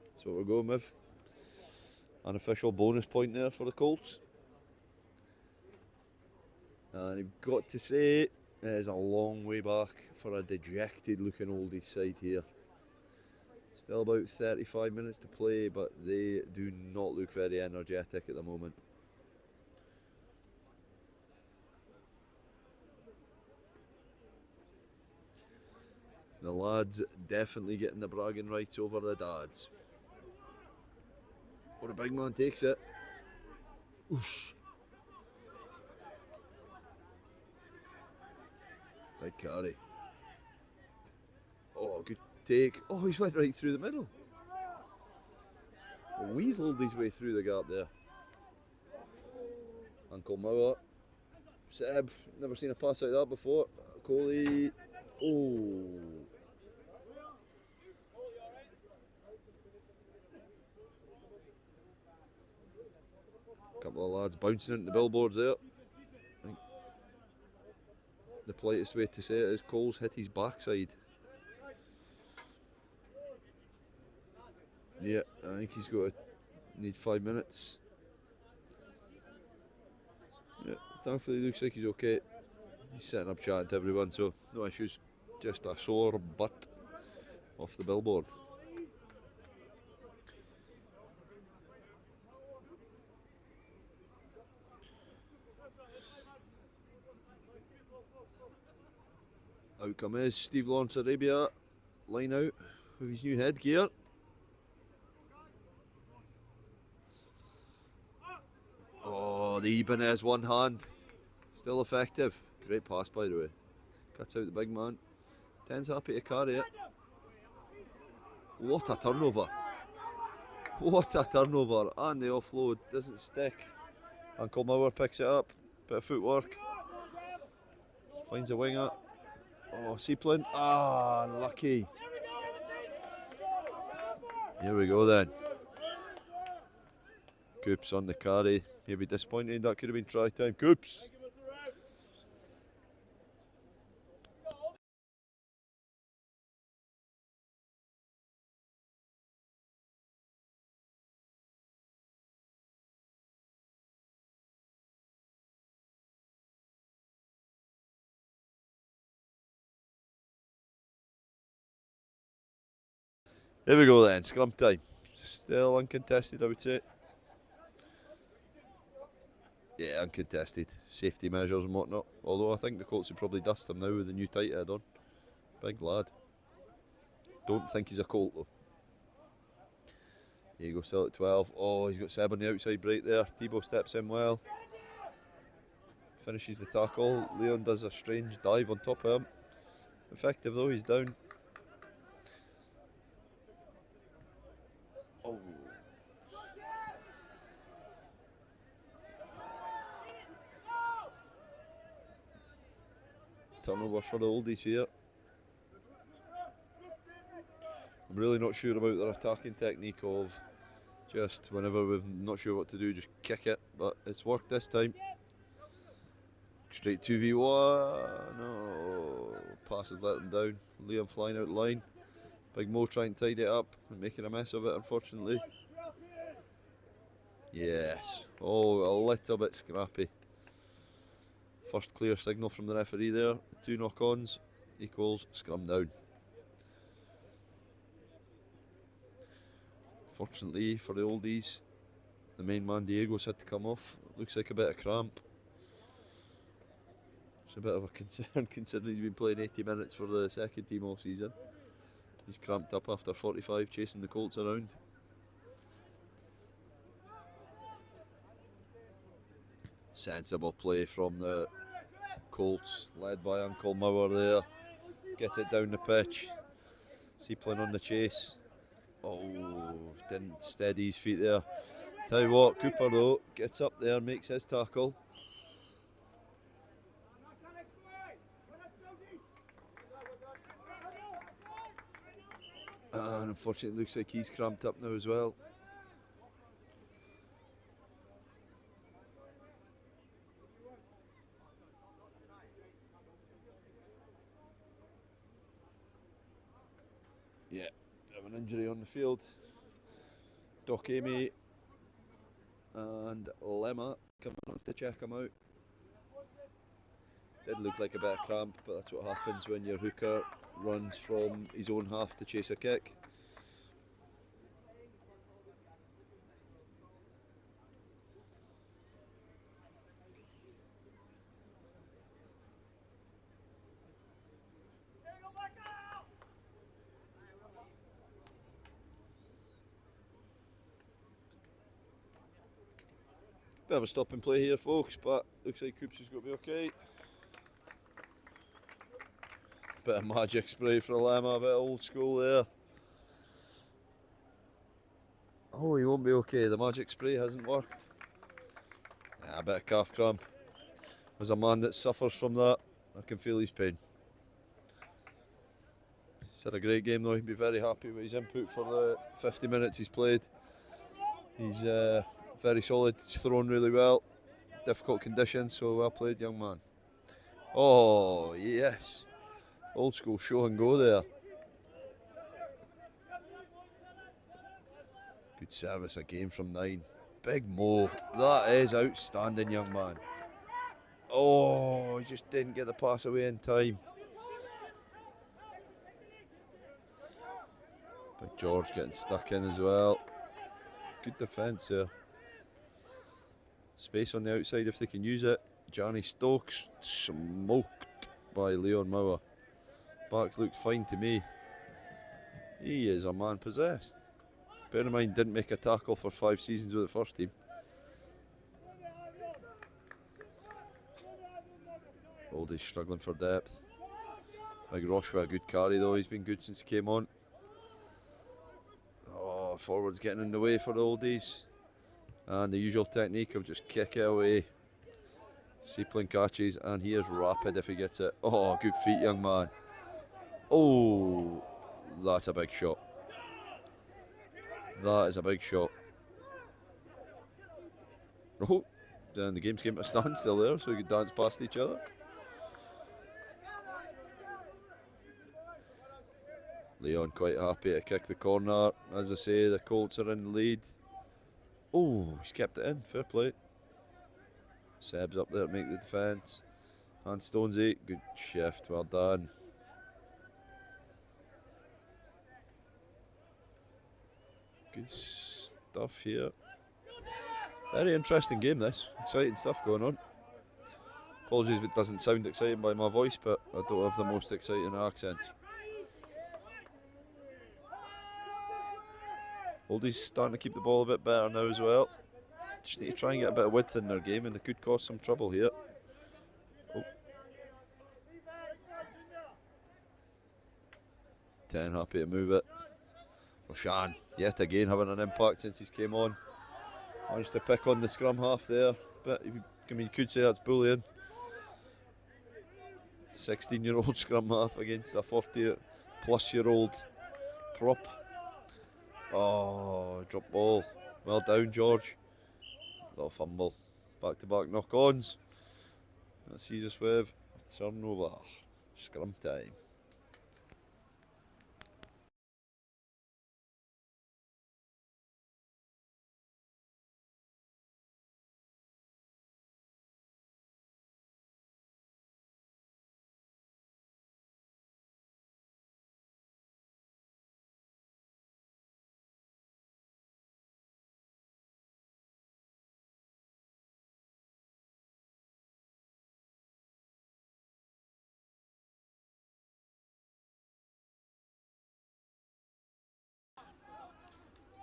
That's what we're going with. An official bonus point there for the Colts. And you've got to say, it is a long way back for a dejected looking oldies side here. Still about 35 minutes to play, but they do not look very energetic at the moment. The lads definitely getting the bragging rights over the dads. Or the big man takes it. Oosh. Big carry. Oh, good take. Oh, he's went right through the middle. Weaseled his way through the gap there. Uncle Mauer. Seb, never seen a pass like that before. Coley. Oh. Couple of lads bouncing into the billboards there. I think the politest way to say it is Cole's hit his backside. Yeah, I think he's got to need 5 minutes. Yeah, thankfully looks like he's okay. He's setting up chatting to everyone, so no issues. Just a sore butt off the billboard. Outcome is Steve Lawrence Arabia line out with his new headgear. Oh, the Ibanez one hand. Still effective. Great pass, by the way. Cuts out the big man. Ten's happy to carry it. What a turnover. What a turnover. And the offload doesn't stick. Uncle Mauer picks it up. Bit of footwork. Finds a winger. Oh, Seaplin. Ah, lucky. Here we go then. Coops on the carry. Maybe disappointed. That could have been try time. Coops. Here we go then. Scrum time. Still uncontested, I would say. Yeah, uncontested. Safety measures and whatnot. Although I think the Colts would probably dust him now with the new tight head on. Big lad. Don't think he's a Colt though. Here you go, still at 12. Oh, he's got Seb on the outside break there. Tebow steps in well. Finishes the tackle. Leon does a strange dive on top of him. Effective though, he's down. Oh. for the oldies here. I'm really not sure about their attacking technique of just whenever we're not sure what to do, just kick it, but it's worked this time. Straight 2v1, no, passes let them down. Liam flying out line. Big Mo trying to tidy it up and making a mess of it, unfortunately. Yes, oh, a little bit scrappy. First clear signal from the referee there. 2 knock-ons equals scrum down. Fortunately for the oldies, the main man Diego's had to come off. Looks like a bit of cramp. It's a bit of a concern considering he's been playing 80 minutes for the second team all season. He's cramped up after 45 chasing the Colts around. Sensible play from the Colts, led by Uncle Mauer there. Get it down the pitch. Seaplane on the chase. Oh, didn't steady his feet there. Tell you what, Cooper though gets up there, makes his tackle. And unfortunately it looks like he's cramped up now as well. Yeah, bit of an injury on the field. Doc Amy and Lemma coming on to check him out. Did look like a bit of cramp, but that's what happens when your hooker runs from his own half to chase a kick. Bit of a stop and play here, folks, but looks like Coops is going to be okay. Bit of magic spray for Lemma, a bit old school there. Oh, he won't be okay. The magic spray hasn't worked. Yeah, a bit of calf cramp. As a man that suffers from that, I can feel his pain. He's had a great game though. He'd be very happy with his input for the 50 minutes he's played. He's very solid. He's thrown really well. Difficult conditions, so well played, young man. Oh, yes. Old school show and go there. Good service again from 9. Big Mo. That is outstanding, young man. Oh, he just didn't get the pass away in time. Big George getting stuck in as well. Good defence there. Space on the outside if they can use it. Johnny Stokes smoked by Leon Mauer. Backs looked fine to me. He is a man possessed. Bear in mind, didn't make a tackle for 5 seasons with the first team. Oldie's struggling for depth. Big Roche with a good carry though, he's been good since he came on. Oh, forwards getting in the way for the oldies. And the usual technique of just kick it away. Seaplane catches and he is rapid if he gets it. Oh, good feet, young man. Oh, that's a big shot. That is a big shot. Oh, then the game's came to a standstill there, so we could dance past each other. Leon quite happy to kick the corner. As I say, the Colts are in the lead. Oh, he's kept it in. Fair play. Seb's up there to make the defence. And Stonesy, good shift. Well done. Good stuff here. Very interesting game this. Exciting stuff going on. Apologies if it doesn't sound exciting by my voice, but I don't have the most exciting accents. Oldies starting to keep the ball a bit better now as well. Just need to try and get a bit of width in their game and they could cause some trouble here. Oh. 10 happy to move it. Roshan, yet again having an impact since he's came on. Managed to pick on the scrum half there, but I mean, you could say that's bullying. 16-year-old scrum half against a 40-plus-year-old prop. Oh, drop ball. Well down, George. Little fumble. Back-to-back knock-ons. That sees us with a turnover. Scrum time.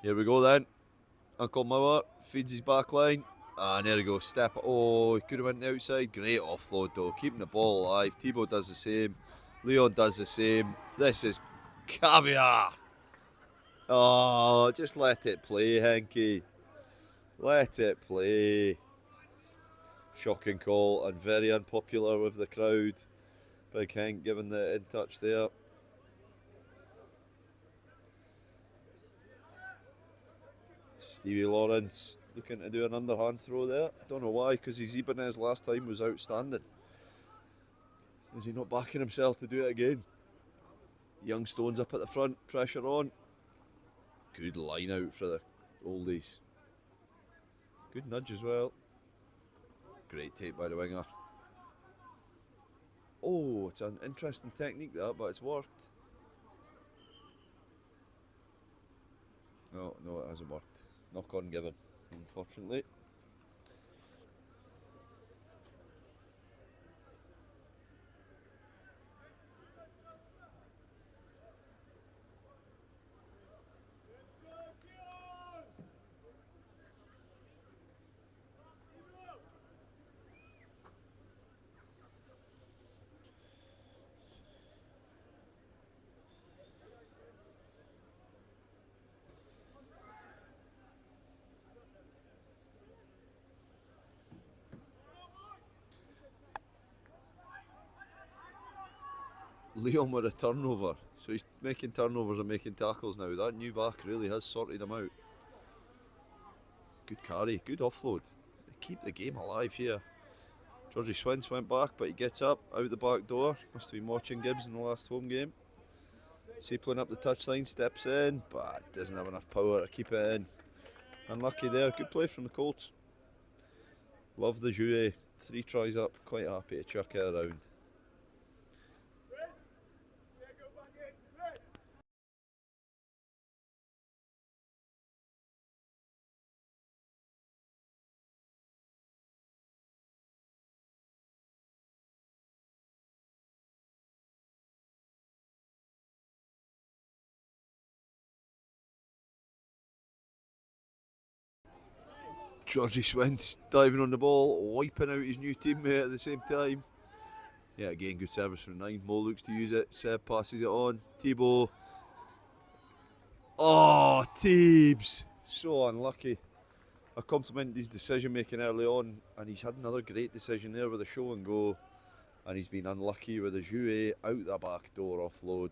Here we go then. Uncle Miller feeds his back line. And there we go. Step. Oh, he could have went the outside. Great offload though. Keeping the ball alive. Thibaut does the same. Leon does the same. This is caviar. Oh, just let it play, Henky. Let it play. Shocking call and very unpopular with the crowd. Big Hank giving the in touch there. Stevie Lawrence looking to do an underhand throw there. Don't know why, because his Ibanez last time was outstanding. Is he not backing himself to do it again? Young Stones up at the front, pressure on. Good line out for the oldies. Good nudge as well. Great take by the winger. Oh, it's an interesting technique that, but it's worked. No, it hasn't worked. Knock on given, unfortunately. Leon with a turnover, so he's making turnovers and making tackles now. That new back really has sorted him out. Good carry, good offload. They keep the game alive here. Georgie Swince went back, but he gets up out the back door. Must have been watching Gibbs in the last home game. Sapling up the touchline, steps in, but doesn't have enough power to keep it in. Unlucky there. Good play from the Colts. Love the jouet. 3 tries up, quite happy to chuck it around. Georgie Swince diving on the ball, wiping out his new teammate at the same time. Yeah, again, good service from 9. Mo looks to use it. Seb passes it on. Thibaut. Oh, Teebs. So unlucky. I complimented his decision making early on, and he's had another great decision there with a show and go. And he's been unlucky with a jouet out the back door offload.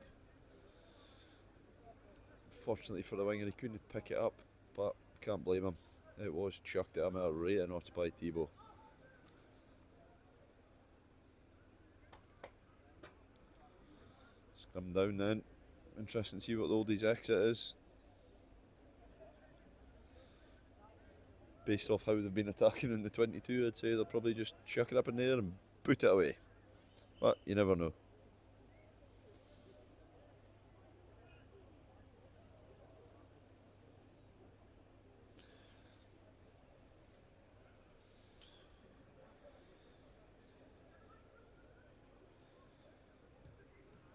Fortunately for the winger, he couldn't pick it up, but can't blame him. It was chucked at him at a rate of knots by Thibaut. Scrum down then. Interesting to see what the oldies exit is. Based off how they've been attacking in the 22, I'd say they'll probably just chuck it up in there and boot it away. But you never know.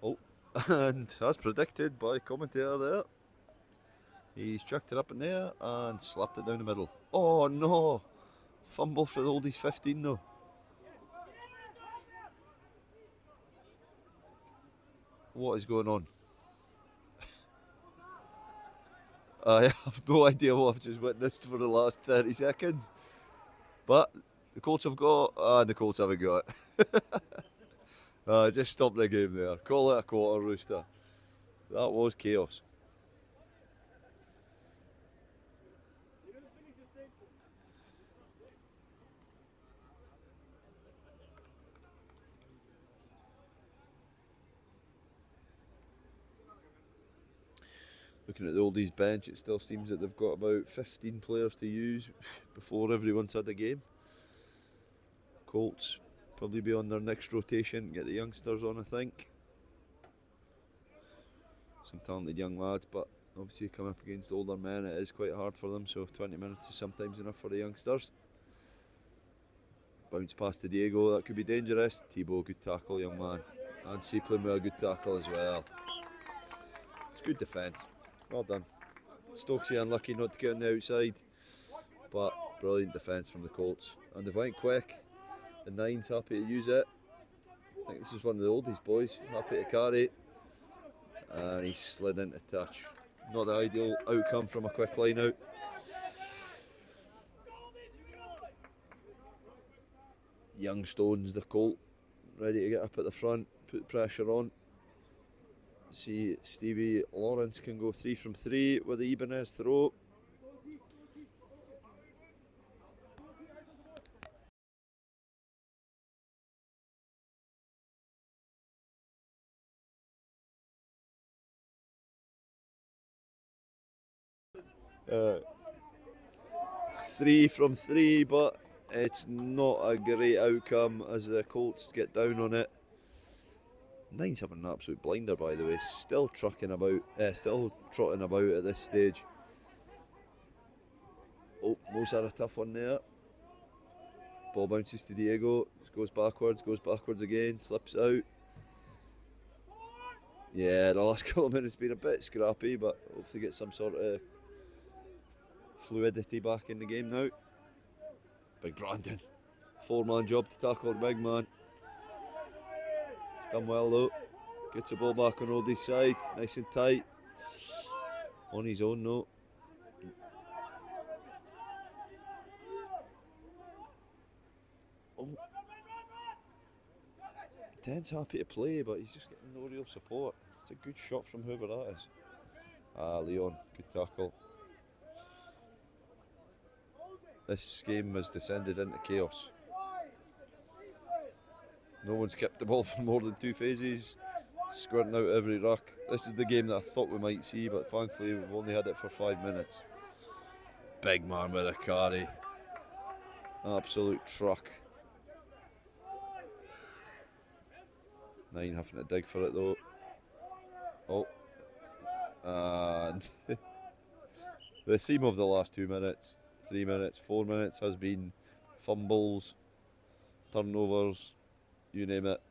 Oh, and as predicted by commentator there, he's chucked it up in there and slapped it down the middle. Oh no! Fumble for the oldies 15 though. What is going on? I have no idea what I've just witnessed for the last 30 seconds. But the Colts have got, the Colts haven't got it. Just stop the game there. Call it a quarter, Rooster. That was chaos. Looking at the oldies bench, it still seems that they've got about 15 players to use before everyone's had a game. Colts probably be on their next rotation, get the youngsters on, I think. Some talented young lads, but obviously coming up against older men, it is quite hard for them, so 20 minutes is sometimes enough for the youngsters. Bounce past to Diego, that could be dangerous. Thibaut, good tackle, young man. And Seaplin with a good tackle as well. It's good defence. Well done. Stokesy unlucky not to get on the outside, but brilliant defence from the Colts. And they've went quick. The nine's happy to use it. I think this is one of the oldies boys, happy to carry. And he slid into touch. Not the ideal outcome from a quick line out. Young Stones, the Colt, ready to get up at the front, put pressure on. See Stevie Lawrence can go 3 from 3 with the Ibanez throw. Uh, 3 from 3, but it's not a great outcome as the Colts get down on it. Nine's having an absolute blinder, by the way. Still trotting about at this stage. Oh, Mo's had a tough one there. Ball bounces to Diego, goes backwards again, slips out. Yeah, the last couple of minutes been a bit scrappy, but hopefully get some sort of fluidity back in the game now. Big Brandon, 4-man job to tackle the big man. He's done well though. Gets the ball back on Oldie's side, nice and tight. On his own though. Oh. Ten's happy to play, but he's just getting no real support. It's a good shot from whoever that is. Leon, good tackle. This game has descended into chaos. No one's kept the ball for more than 2 phases. Squirting out every ruck. This is the game that I thought we might see, but thankfully we've only had it for 5 minutes. Big man with a carry. Absolute truck. 9 having to dig for it though. Oh. And the theme of the last 2 minutes, 3 minutes, 4 minutes has been fumbles, turnovers, you name it.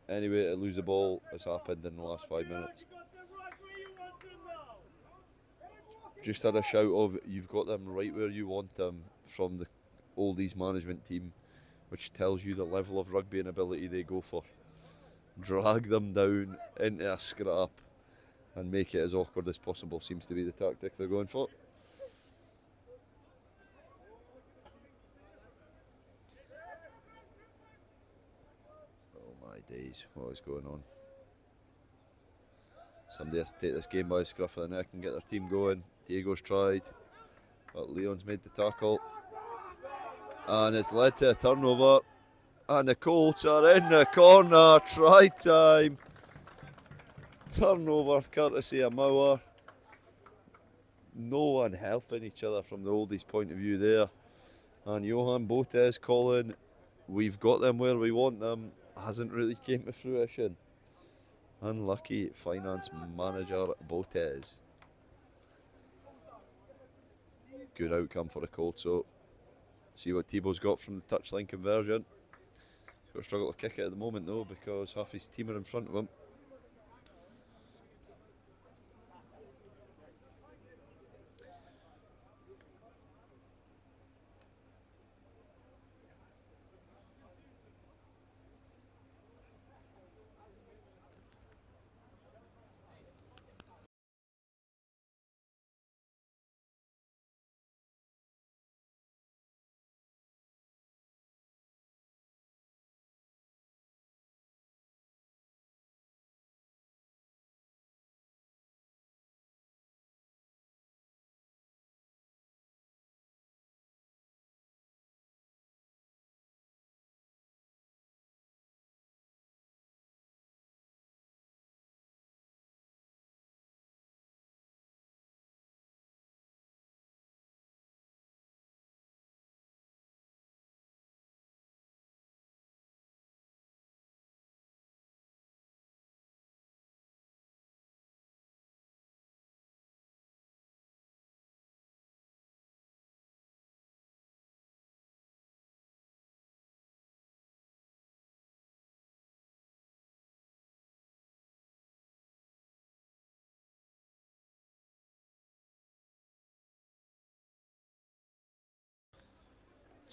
Any way to lose the ball has happened in the last 5 minutes. Just had a shout of, you've got them right where you want them from the oldies management team, which tells you the level of rugby and ability they go for. Drag them down into a scrap and make it as awkward as possible seems to be the tactic they're going for. Oh my days, what is going on? Somebody has to take this game by the scruff of the neck and get their team going. Diego's tried, but Leon's made the tackle. And it's led to a turnover. And the Colts are in the corner. Try time. Turnover courtesy of Mauer. No one helping each other from the oldies point of view there. And Johan Botes calling, we've got them where we want them, hasn't really came to fruition. Unlucky finance manager Botes. Good outcome for the Colts, so see what Thibaut's got from the touchline conversion. He's got to struggle to kick it at the moment though, because half his team are in front of him.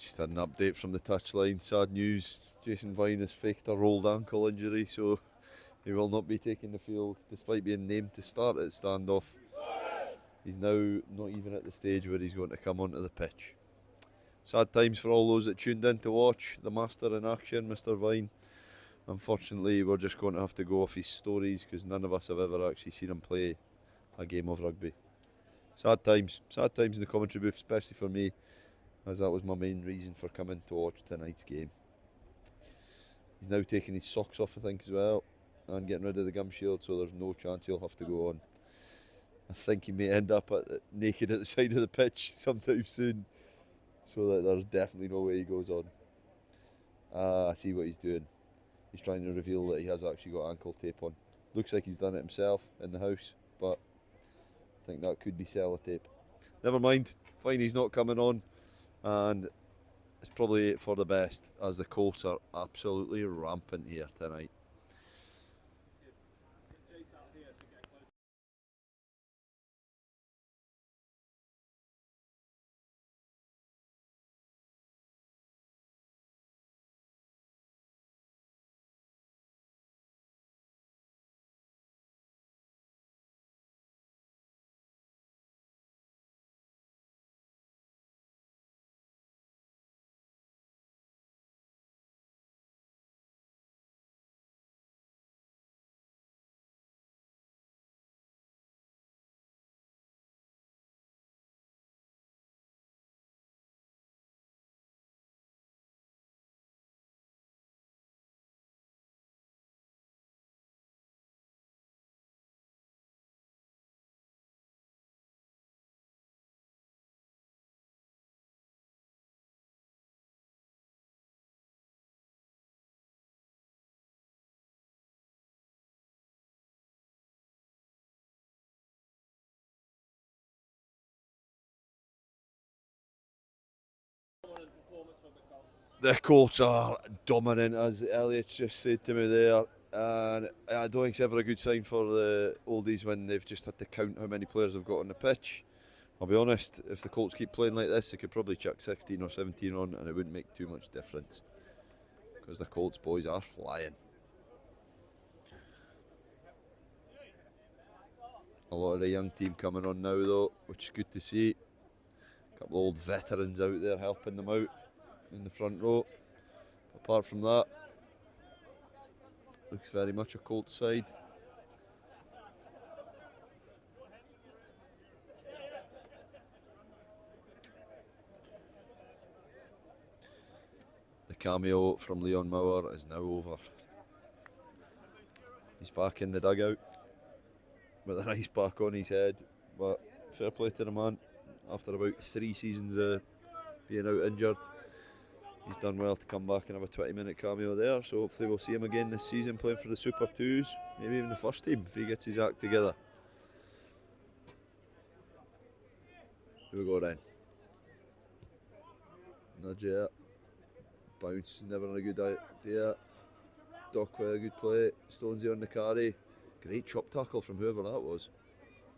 Just had an update from the touchline. Sad news. Jason Vine has faked a rolled ankle injury, so he will not be taking the field despite being named to start at standoff. He's now not even at the stage where he's going to come onto the pitch. Sad times for all those that tuned in to watch the master in action, Mr. Vine. Unfortunately, we're just going to have to go off his stories because none of us have ever actually seen him play a game of rugby. Sad times in the commentary booth, especially for me, as that was my main reason for coming to watch tonight's game. He's now taking his socks off, I think, as well, and getting rid of the gum shield, so there's no chance he'll have to go on. I think he may end up naked at the side of the pitch sometime soon, so that there's definitely no way he goes on. I see what he's doing. He's trying to reveal that he has actually got ankle tape on. Looks like he's done it himself in the house, but I think that could be sellotape. Never mind, fine, he's not coming on, and it's probably for the best, as the Colts are absolutely rampant here tonight. The Colts are dominant, as Elliot's just said to me there, and I don't think it's ever a good sign for the oldies when they've just had to count how many players they've got on the pitch. I'll be honest, if the Colts keep playing like this, they could probably chuck 16 or 17 on and it wouldn't make too much difference, because the Colts boys are flying. A lot of the young team coming on now though, which is good to see. A couple of old veterans out there helping them out in the front row. Apart from that, looks very much a Colts side. The cameo from Leon Maurer is now over. He's back in the dugout with an ice pack on his head, but fair play to the man. After about 3 seasons of being out injured, he's done well to come back and have a 20-minute cameo there, so hopefully we'll see him again this season playing for the Super 2s, maybe even the first team if he gets his act together. Here we go then. Nudge it. Bounce, never a good idea. Dock with a good play. Stonesy on the carry. Great chop tackle from whoever that was.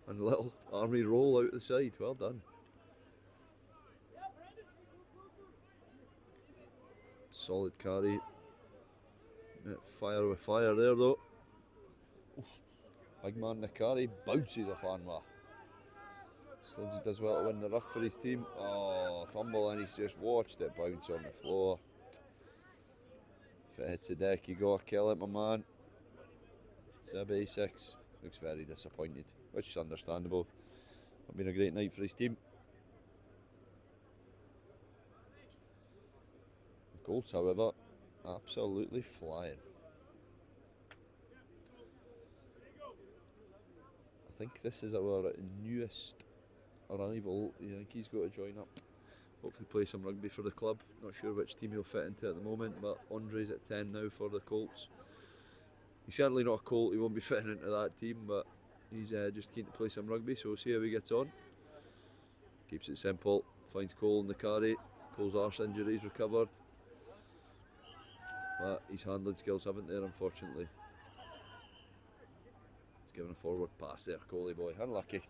And a little army roll out the side. Well done. Solid carry. Fire with fire there though. Big man in the carry. Bounces off Anwar. Stonesy does well to win the ruck for his team. Oh, fumble, and he's just watched it bounce on the floor. If it hits the deck, you gotta kill it, my man. It's a basics. Looks very disappointed, which is understandable. It's been a great night for his team. The Colts, however, absolutely flying. I think this is our newest arrival. I think he's got to join up. Hopefully play some rugby for the club. Not sure which team he'll fit into at the moment, but Andre's at 10 now for the Colts. He's certainly not a Colt, he won't be fitting into that team, but he's just keen to play some rugby, so we'll see how he gets on. Keeps it simple, finds Cole in the carry. Cole's arse injury is recovered, but his handling skills haven't there, unfortunately. He's given a forward pass there, Coley boy, unlucky.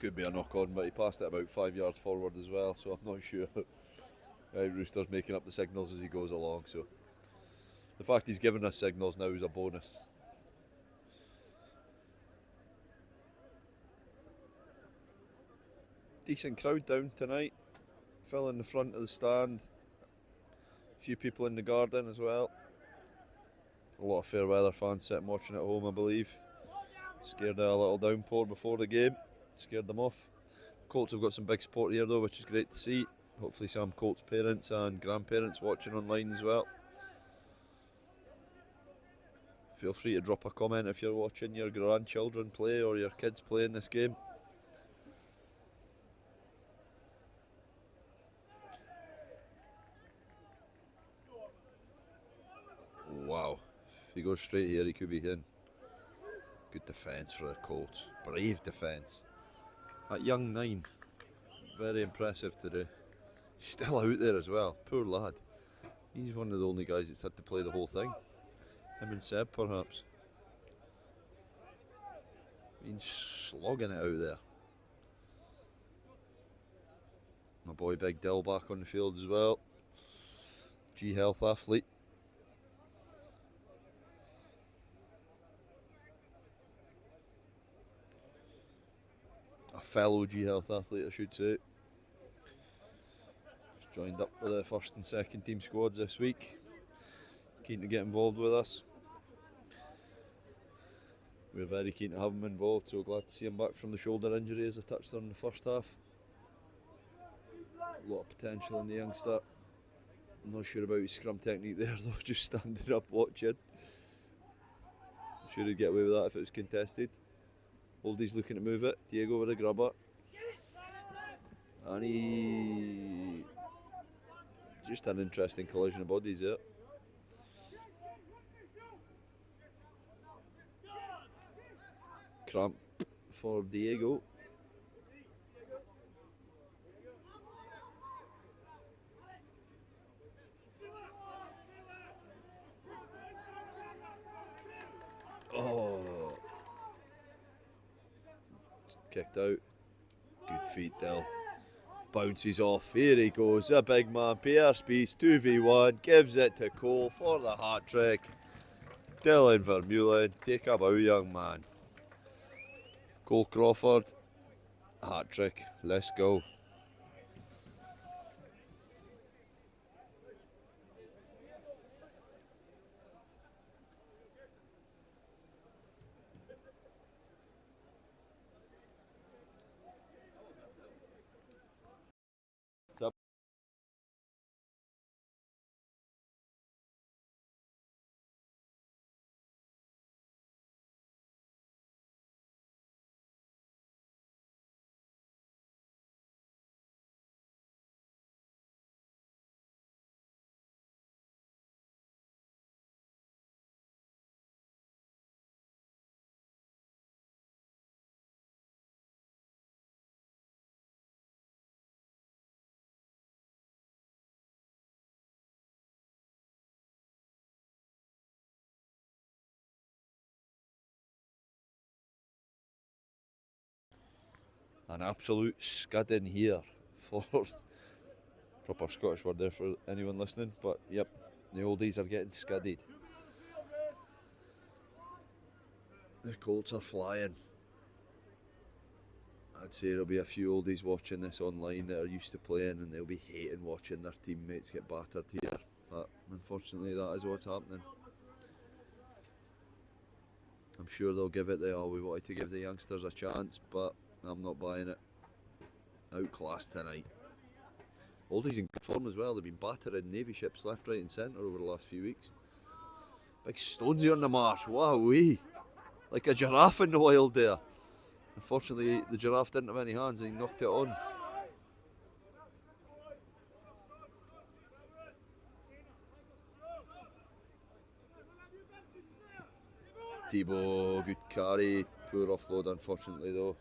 Could be a knock on, but he passed it about 5 yards forward as well, so I'm not sure. Rooster's making up the signals as he goes along, so the fact he's giving us signals now is a bonus. Decent crowd down tonight, filling the front of the stand, a few people in the garden as well. A lot of fair weather fans sitting watching at home, I believe. Scared of a little downpour before the game, scared them off. Colts have got some big support here though, which is great to see. Hopefully some Colts parents and grandparents watching online as well. Feel free to drop a comment if you're watching your grandchildren play or your kids play in this game. Wow, if he goes straight here he could be in. Good defence for the Colts, brave defence. That young 9, very impressive today. Still out there as well, poor lad. He's one of the only guys that's had to play the whole thing. Him and Seb perhaps. Been slogging it out there. My boy Big Dill back on the field as well. G Health athlete. A fellow G Health athlete, I should say. Just joined up with the first and second team squads this week. Keen to get involved with us. We're very keen to have him involved, so glad to see him back from the shoulder injury as I touched on in the first half. A lot of potential in the youngster. I'm not sure about his scrum technique there though, just standing up watching. I'm sure he'd get away with that if it was contested. Oldie's looking to move it, Diego with a grubber. And he... just an interesting collision of bodies there. Cramp for Diego. Oh, kicked out. Good feet, Dill. Bounces off. Here he goes. A big man. Pierre Spies 2v1. Gives it to Cole for the hat trick. Dylan Vermeulen. Take a bow, young man. Cole Crawford. Hat trick. Let's go. An absolute scudding here for proper Scottish word there for anyone listening, but yep, the oldies are getting scudded. The Colts are flying. I'd say there'll be a few oldies watching this online that are used to playing and they'll be hating watching their teammates get battered here, but unfortunately that is what's happening. I'm sure they'll give it we wanted to give the youngsters a chance, but I'm not buying it. Outclassed tonight. Oldies in good form as well. They've been battering Navy ships left, right and centre over the last few weeks. Big Stonesy on the march. Wowee. Like a giraffe in the wild there. Unfortunately, the giraffe didn't have any hands and he knocked it on. Thibaut, good carry. Poor offload unfortunately though.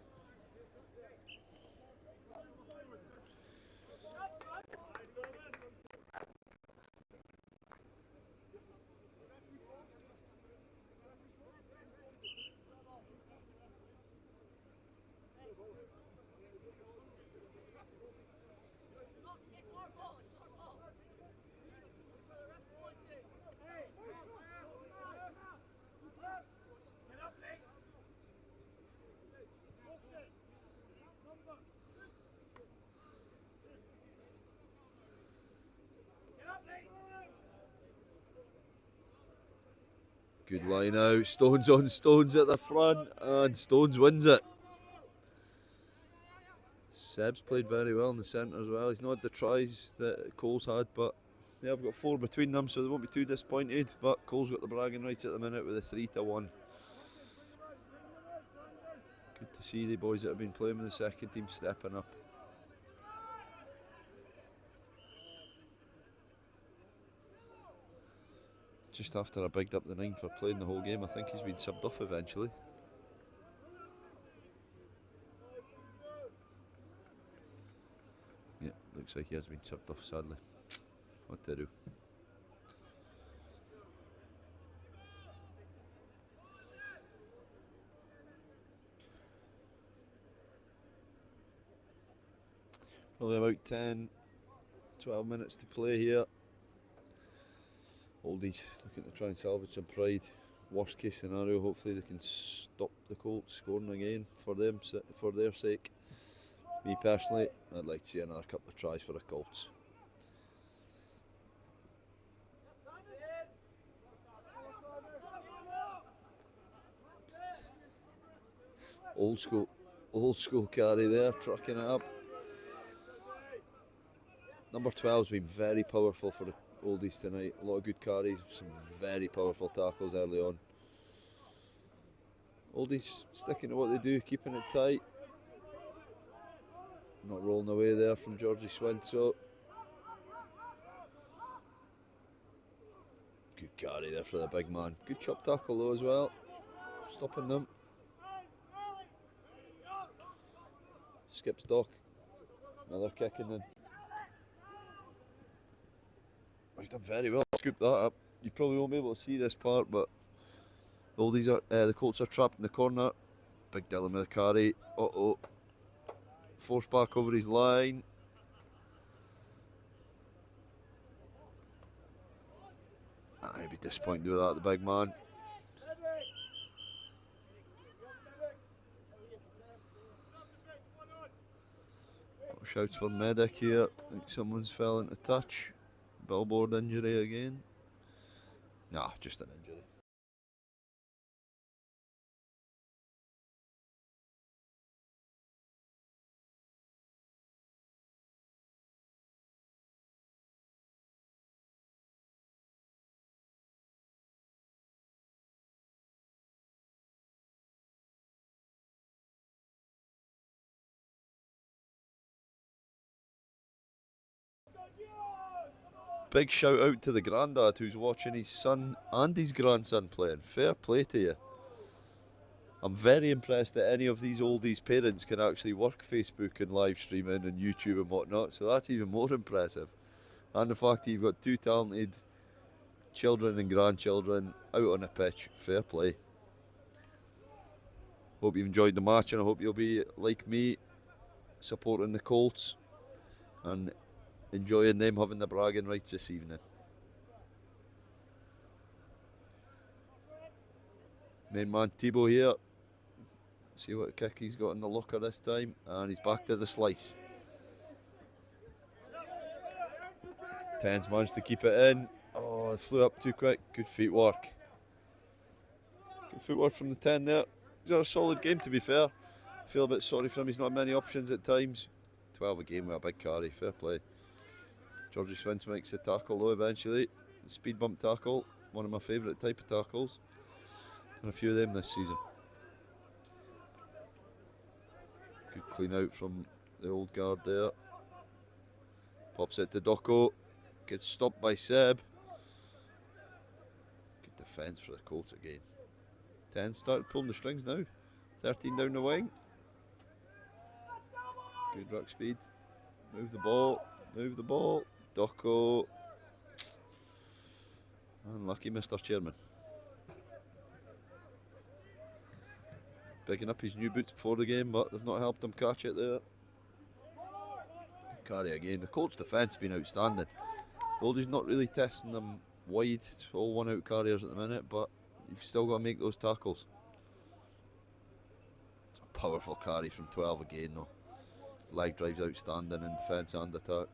Good line out. Stones on Stones at the front, and Stones wins it. Seb's played very well in the centre as well. He's not had the tries that Cole's had, but yeah, I've got 4 between them, so they won't be too disappointed. But Cole's got the bragging rights at the minute with a 3-1. Good to see the boys that have been playing with the second team stepping up. Just after I bigged up the 9 for playing the whole game, I think he's been subbed off eventually. Yeah, looks like he has been subbed off, sadly. What to do? Probably about 10, 12 minutes to play here. Oldies looking to try and salvage some pride. Worst case scenario, hopefully they can stop the Colts scoring again for their sake. Me personally, I'd like to see another couple of tries for the Colts. Old school carry there, trucking it up. Number 12's been very powerful for the Oldies tonight. A lot of good carries, some very powerful tackles early on. Oldies sticking to what they do, keeping it tight. Not rolling away there from Georgie Swinso. Good carry there for the big man. Good chop tackle though as well. Stopping them. Skips Doc. Another kick in then. He's done very well. Scooped that up. You probably won't be able to see this part, but the Colts are trapped in the corner. Big Dylan with a carry. Forced back over his line. I'd be disappointed with that, the big man. Shouts for medic here. I think someone's fell into touch. Billboard injury again. Nah, just an injury. Big shout out to the granddad who's watching his son and his grandson playing. Fair play to you. I'm very impressed that any of these oldies parents can actually work Facebook and live streaming and YouTube and whatnot, so that's even more impressive. And the fact that you've got 2 talented children and grandchildren out on a pitch. Fair play. Hope you've enjoyed the match, and I hope you'll be, like me, supporting the Colts and enjoying them having the bragging rights this evening. Main man Thibaut here. See what kick he's got in the locker this time, and he's back to the slice. 10's managed to keep it in. Oh, it flew up too quick. Good footwork. Good footwork from the 10 there. He's had a solid game, to be fair. I feel a bit sorry for him. He's not many options at times. 12 a game with a big carry. Fair play. Georgie Swince makes the tackle though eventually. The speed bump tackle, one of my favourite type of tackles. And a few of them this season. Good clean out from the old guard there. Pops it to Doko. Gets stopped by Seb. Good defence for the Colts again. 10 started pulling the strings now. 13 down the wing. Good ruck speed. Move the ball. Move the ball. Doko. Unlucky Mr. Chairman. Picking up his new boots before the game, but they've not helped him catch it there. Carry again. The Colts' defence has been outstanding. Oldie's not really testing them wide. It's all one-out carriers at the minute, but you've still got to make those tackles. It's a powerful carry from 12 again, though. Leg drive's outstanding in defence and attack.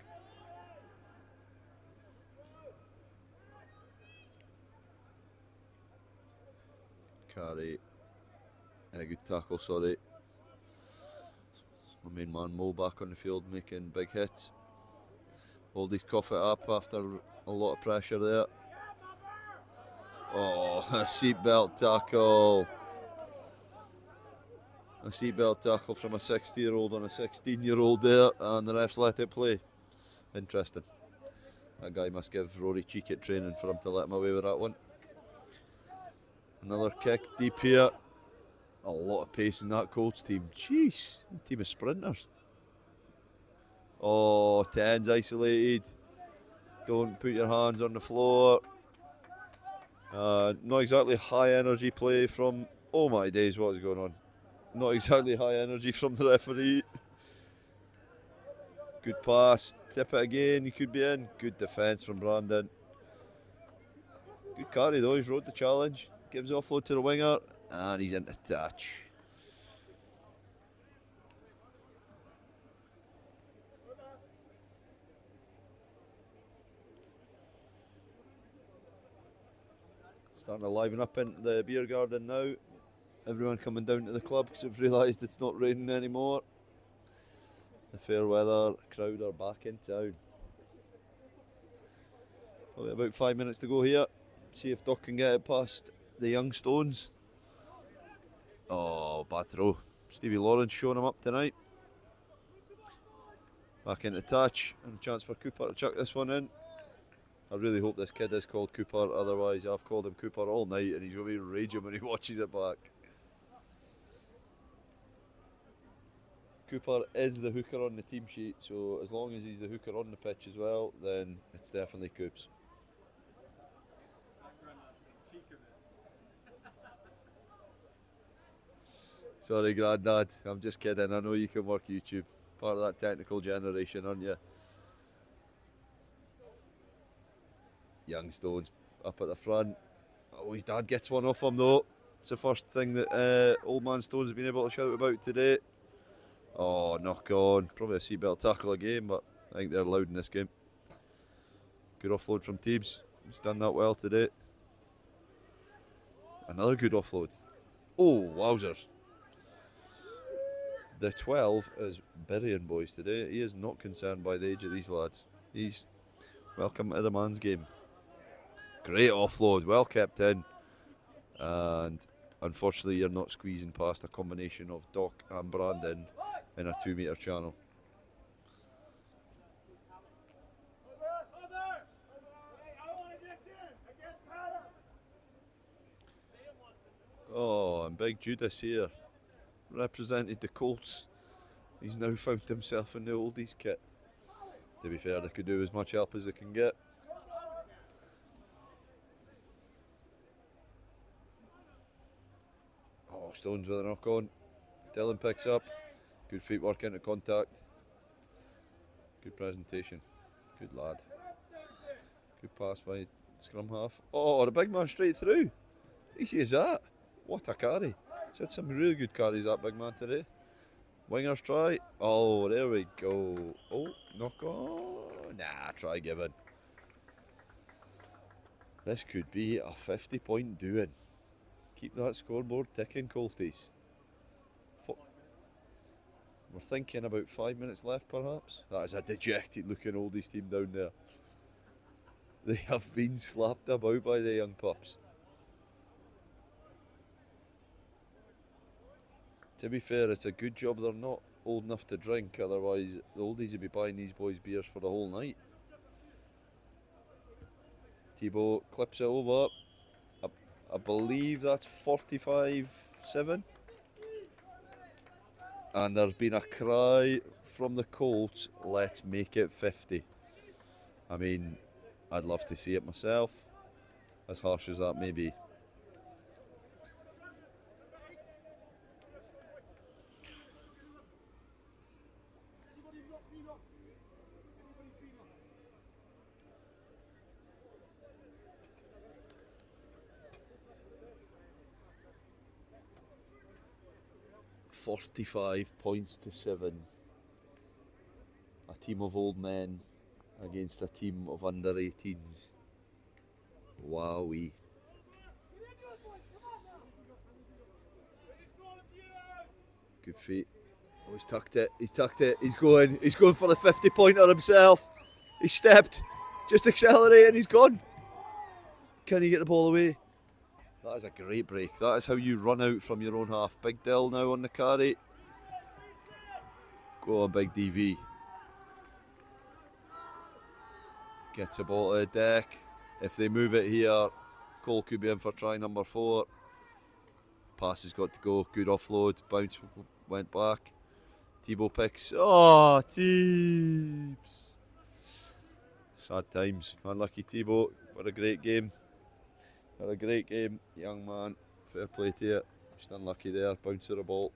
Carry. Good tackle, sorry. My main man Mo back on the field making big hits. Oldie's cough it up after a lot of pressure there. Oh, a seatbelt tackle. A seatbelt tackle from a 60-year-old on a 16-year-old there, and the refs let it play. Interesting. That guy must give Rory Cheek training for him to let him away with that one. Another kick deep here. A lot of pace in that Colts team. Jeez, a team of sprinters. Oh, 10's isolated. Don't put your hands on the floor. Not exactly high energy play from... Oh my days, what is going on? Not exactly high energy from the referee. Good pass. Tip it again, you could be in. Good defence from Brandon. Good carry though, he's rode the challenge. Gives offload to the winger, and he's into touch. Starting to liven up into the beer garden now. Everyone coming down to the club because they've realised it's not raining anymore. The fair weather crowd are back in town. Probably about 5 minutes to go here. See if Doc can get it past the young stones. Oh, bad throw. Stevie Lawrence showing him up tonight. Back into touch, and a chance for Cooper to chuck this one in. I really hope this kid is called Cooper, otherwise I've called him Cooper all night and he's going to be raging when he watches it back. Cooper is the hooker on the team sheet, so as long as he's the hooker on the pitch as well, then it's definitely Coops. Sorry, Grandad, I'm just kidding. I know you can work YouTube. Part of that technical generation, aren't you? Young Stones up at the front. Oh, his dad gets one off him though. It's the first thing that Old Man Stones has been able to shout about today. Oh, knock on. Probably a seatbelt tackle again, but I think they're allowed in this game. Good offload from Teebs. He's done that well today. Another good offload. Oh, wowzers. The 12 is burying boys today. He is not concerned by the age of these lads. He's welcome to the man's game. Great offload, well kept in. And unfortunately you're not squeezing past a combination of Doc and Brandon in a 2 metre channel. Oh, and Big Judas here represented the Colts. He's now found himself in the oldies kit. To be fair, they could do as much help as they can get. Oh, Stones with a knock on. Dylan picks up. Good feet work into contact. Good presentation. Good lad. Good pass by scrum half. Oh, the big man straight through. Easy as that. What a carry. He's had some really good carries, that big man today. Wingers try. Oh, there we go. Oh, knock on. Nah, try giving. This could be a 50-point doing. Keep that scoreboard ticking, Colties. We're thinking about 5 minutes left, perhaps. That is a dejected looking oldies team down there. They have been slapped about by the young pups. To be fair, it's a good job they're not old enough to drink, otherwise the oldies would be buying these boys beers for the whole night. Thibaut clips it over. I believe that's 45-7. And there's been a cry from the Colts, let's make it 50. I mean, I'd love to see it myself, as harsh as that may be. $45-7. A team of old men against a team of under 18s. Wowee. Good feet. Oh, he's tucked it. He's tucked it. He's going for the 50-pointer himself. He stepped. Just accelerating. He's gone. Can he get the ball away? That is a great break. That is how you run out from your own half. Big Dill now on the carry. Go on, Big DV. Gets the ball to the deck. If they move it here, Cole could be in for try number 4. Pass has got to go. Good offload. Bounce went back. Tebow picks. Oh, Teebs. Sad times. Unlucky Tebow. What a great game. What a great game, young man. Fair play to you. Just unlucky there. Bounce of the ball.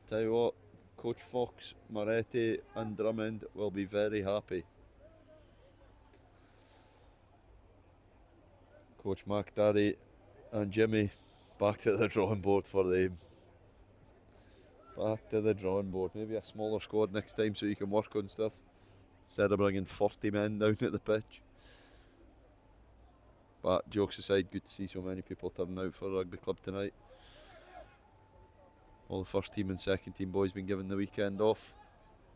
Tell you what, Coach Fox, Moretti and Drummond will be very happy. Coach McDarry and Jimmy, back to the drawing board for them. Back to the drawing board. Maybe a smaller squad next time so you can work on stuff instead of bringing 40 men down at the pitch. But jokes aside, good to see so many people turning out for Rugby Club tonight. All the first team and second team boys been given the weekend off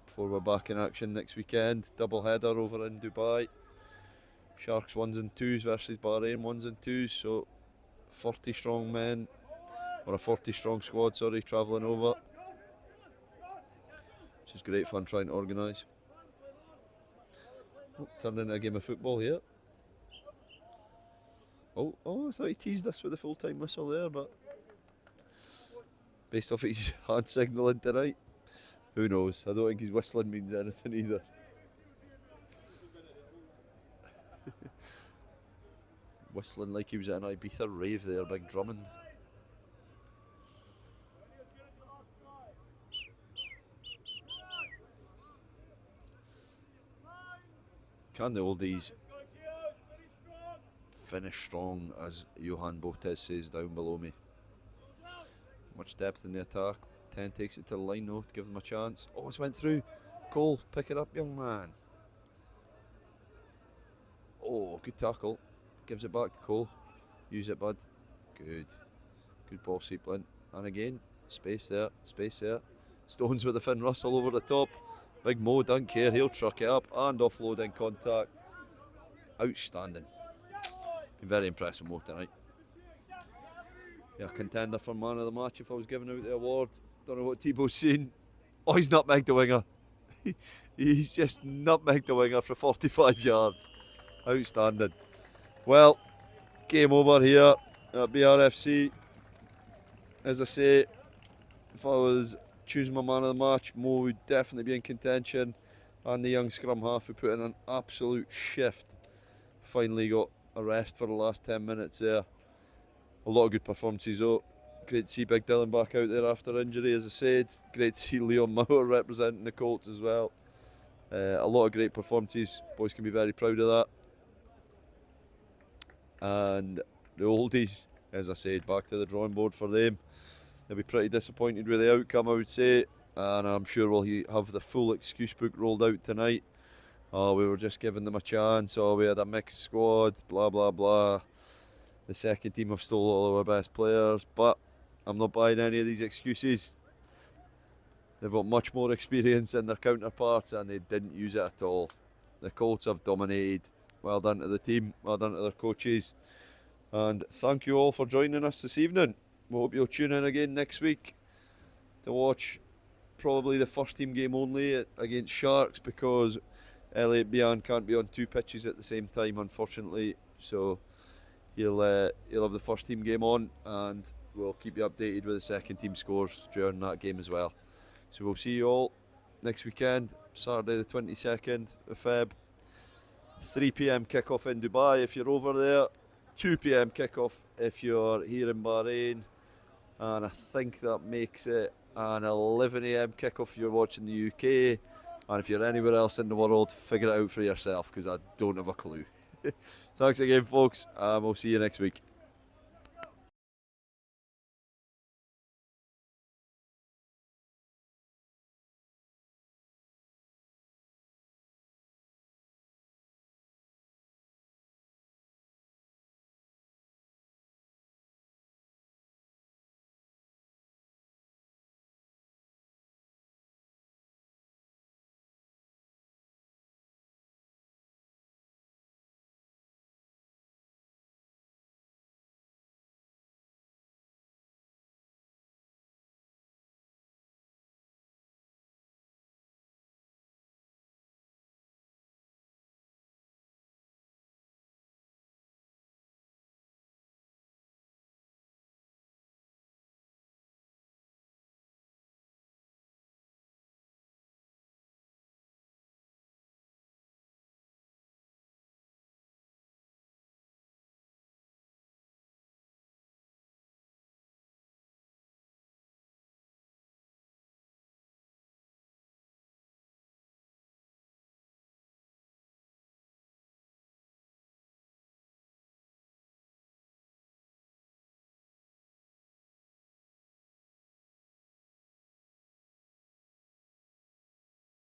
before we're back in action next weekend. Double header over in Dubai. Sharks 1s and 2s versus Bahrain 1s and 2s. So 40 strong men, or a 40 strong squad, sorry, travelling over. Which is great fun trying to organise. Oh, turned into a game of football here. Oh, I thought he teased us with a full-time whistle there, but based off his hand signalling tonight, who knows? I don't think his whistling means anything either. Whistling like he was at an Ibiza rave there, Big Drummond. Can the oldies finish strong, as Johan Botes says down below me? Much depth in the attack. 10 takes it to the line though to give them a chance. Oh, it's went through. Cole, pick it up, young man. Oh, good tackle. Gives it back to Cole. Use it, bud. Good. Good ball seepling. And again, space there, space there. Stones with the Finn Russell over the top. Big Mo don't care. He'll truck it up and offload in contact. Outstanding. Been very impressed with Mo tonight. Yeah, contender for man of the match if I was giving out the award. Don't know what Tebow's saying. Oh, he's nutmegged the winger. He's just nutmegged the winger for 45 yards. Outstanding. Well, game over here at BRFC. As I say, if I was choosing my man of the match, Mo would definitely be in contention. And the young scrum half who put in an absolute shift. Finally got a rest for the last 10 minutes there. A lot of good performances though. Great to see Big Dylan back out there after injury, as I said. Great to see Leon Mauer representing the Colts as well. A lot of great performances. Boys can be very proud of that. And the oldies, as I said, back to the drawing board for them. They'll be pretty disappointed with the outcome, I would say. And I'm sure we'll have the full excuse book rolled out tonight. Oh, we were just giving them a chance. Oh, we had a mixed squad, blah, blah, blah. The second team have stole all of our best players, but I'm not buying any of these excuses. They've got much more experience than their counterparts and they didn't use it at all. The Colts have dominated. Well done to the team, well done to their coaches. And thank you all for joining us this evening. We hope you'll tune in again next week to watch probably the first team game only against Sharks, because Elliot Bian can't be on 2 pitches at the same time, unfortunately. So he'll have the first team game on, and we'll keep you updated with the second team scores during that game as well. So we'll see you all next weekend, Saturday the 22nd of Feb. 3 PM kickoff in Dubai if you're over there. 2 PM kickoff if you're here in Bahrain. And I think that makes it an 11 AM kickoff if you're watching the UK. And if you're anywhere else in the world, figure it out for yourself, because I don't have a clue. Thanks again, folks, and we'll see you next week.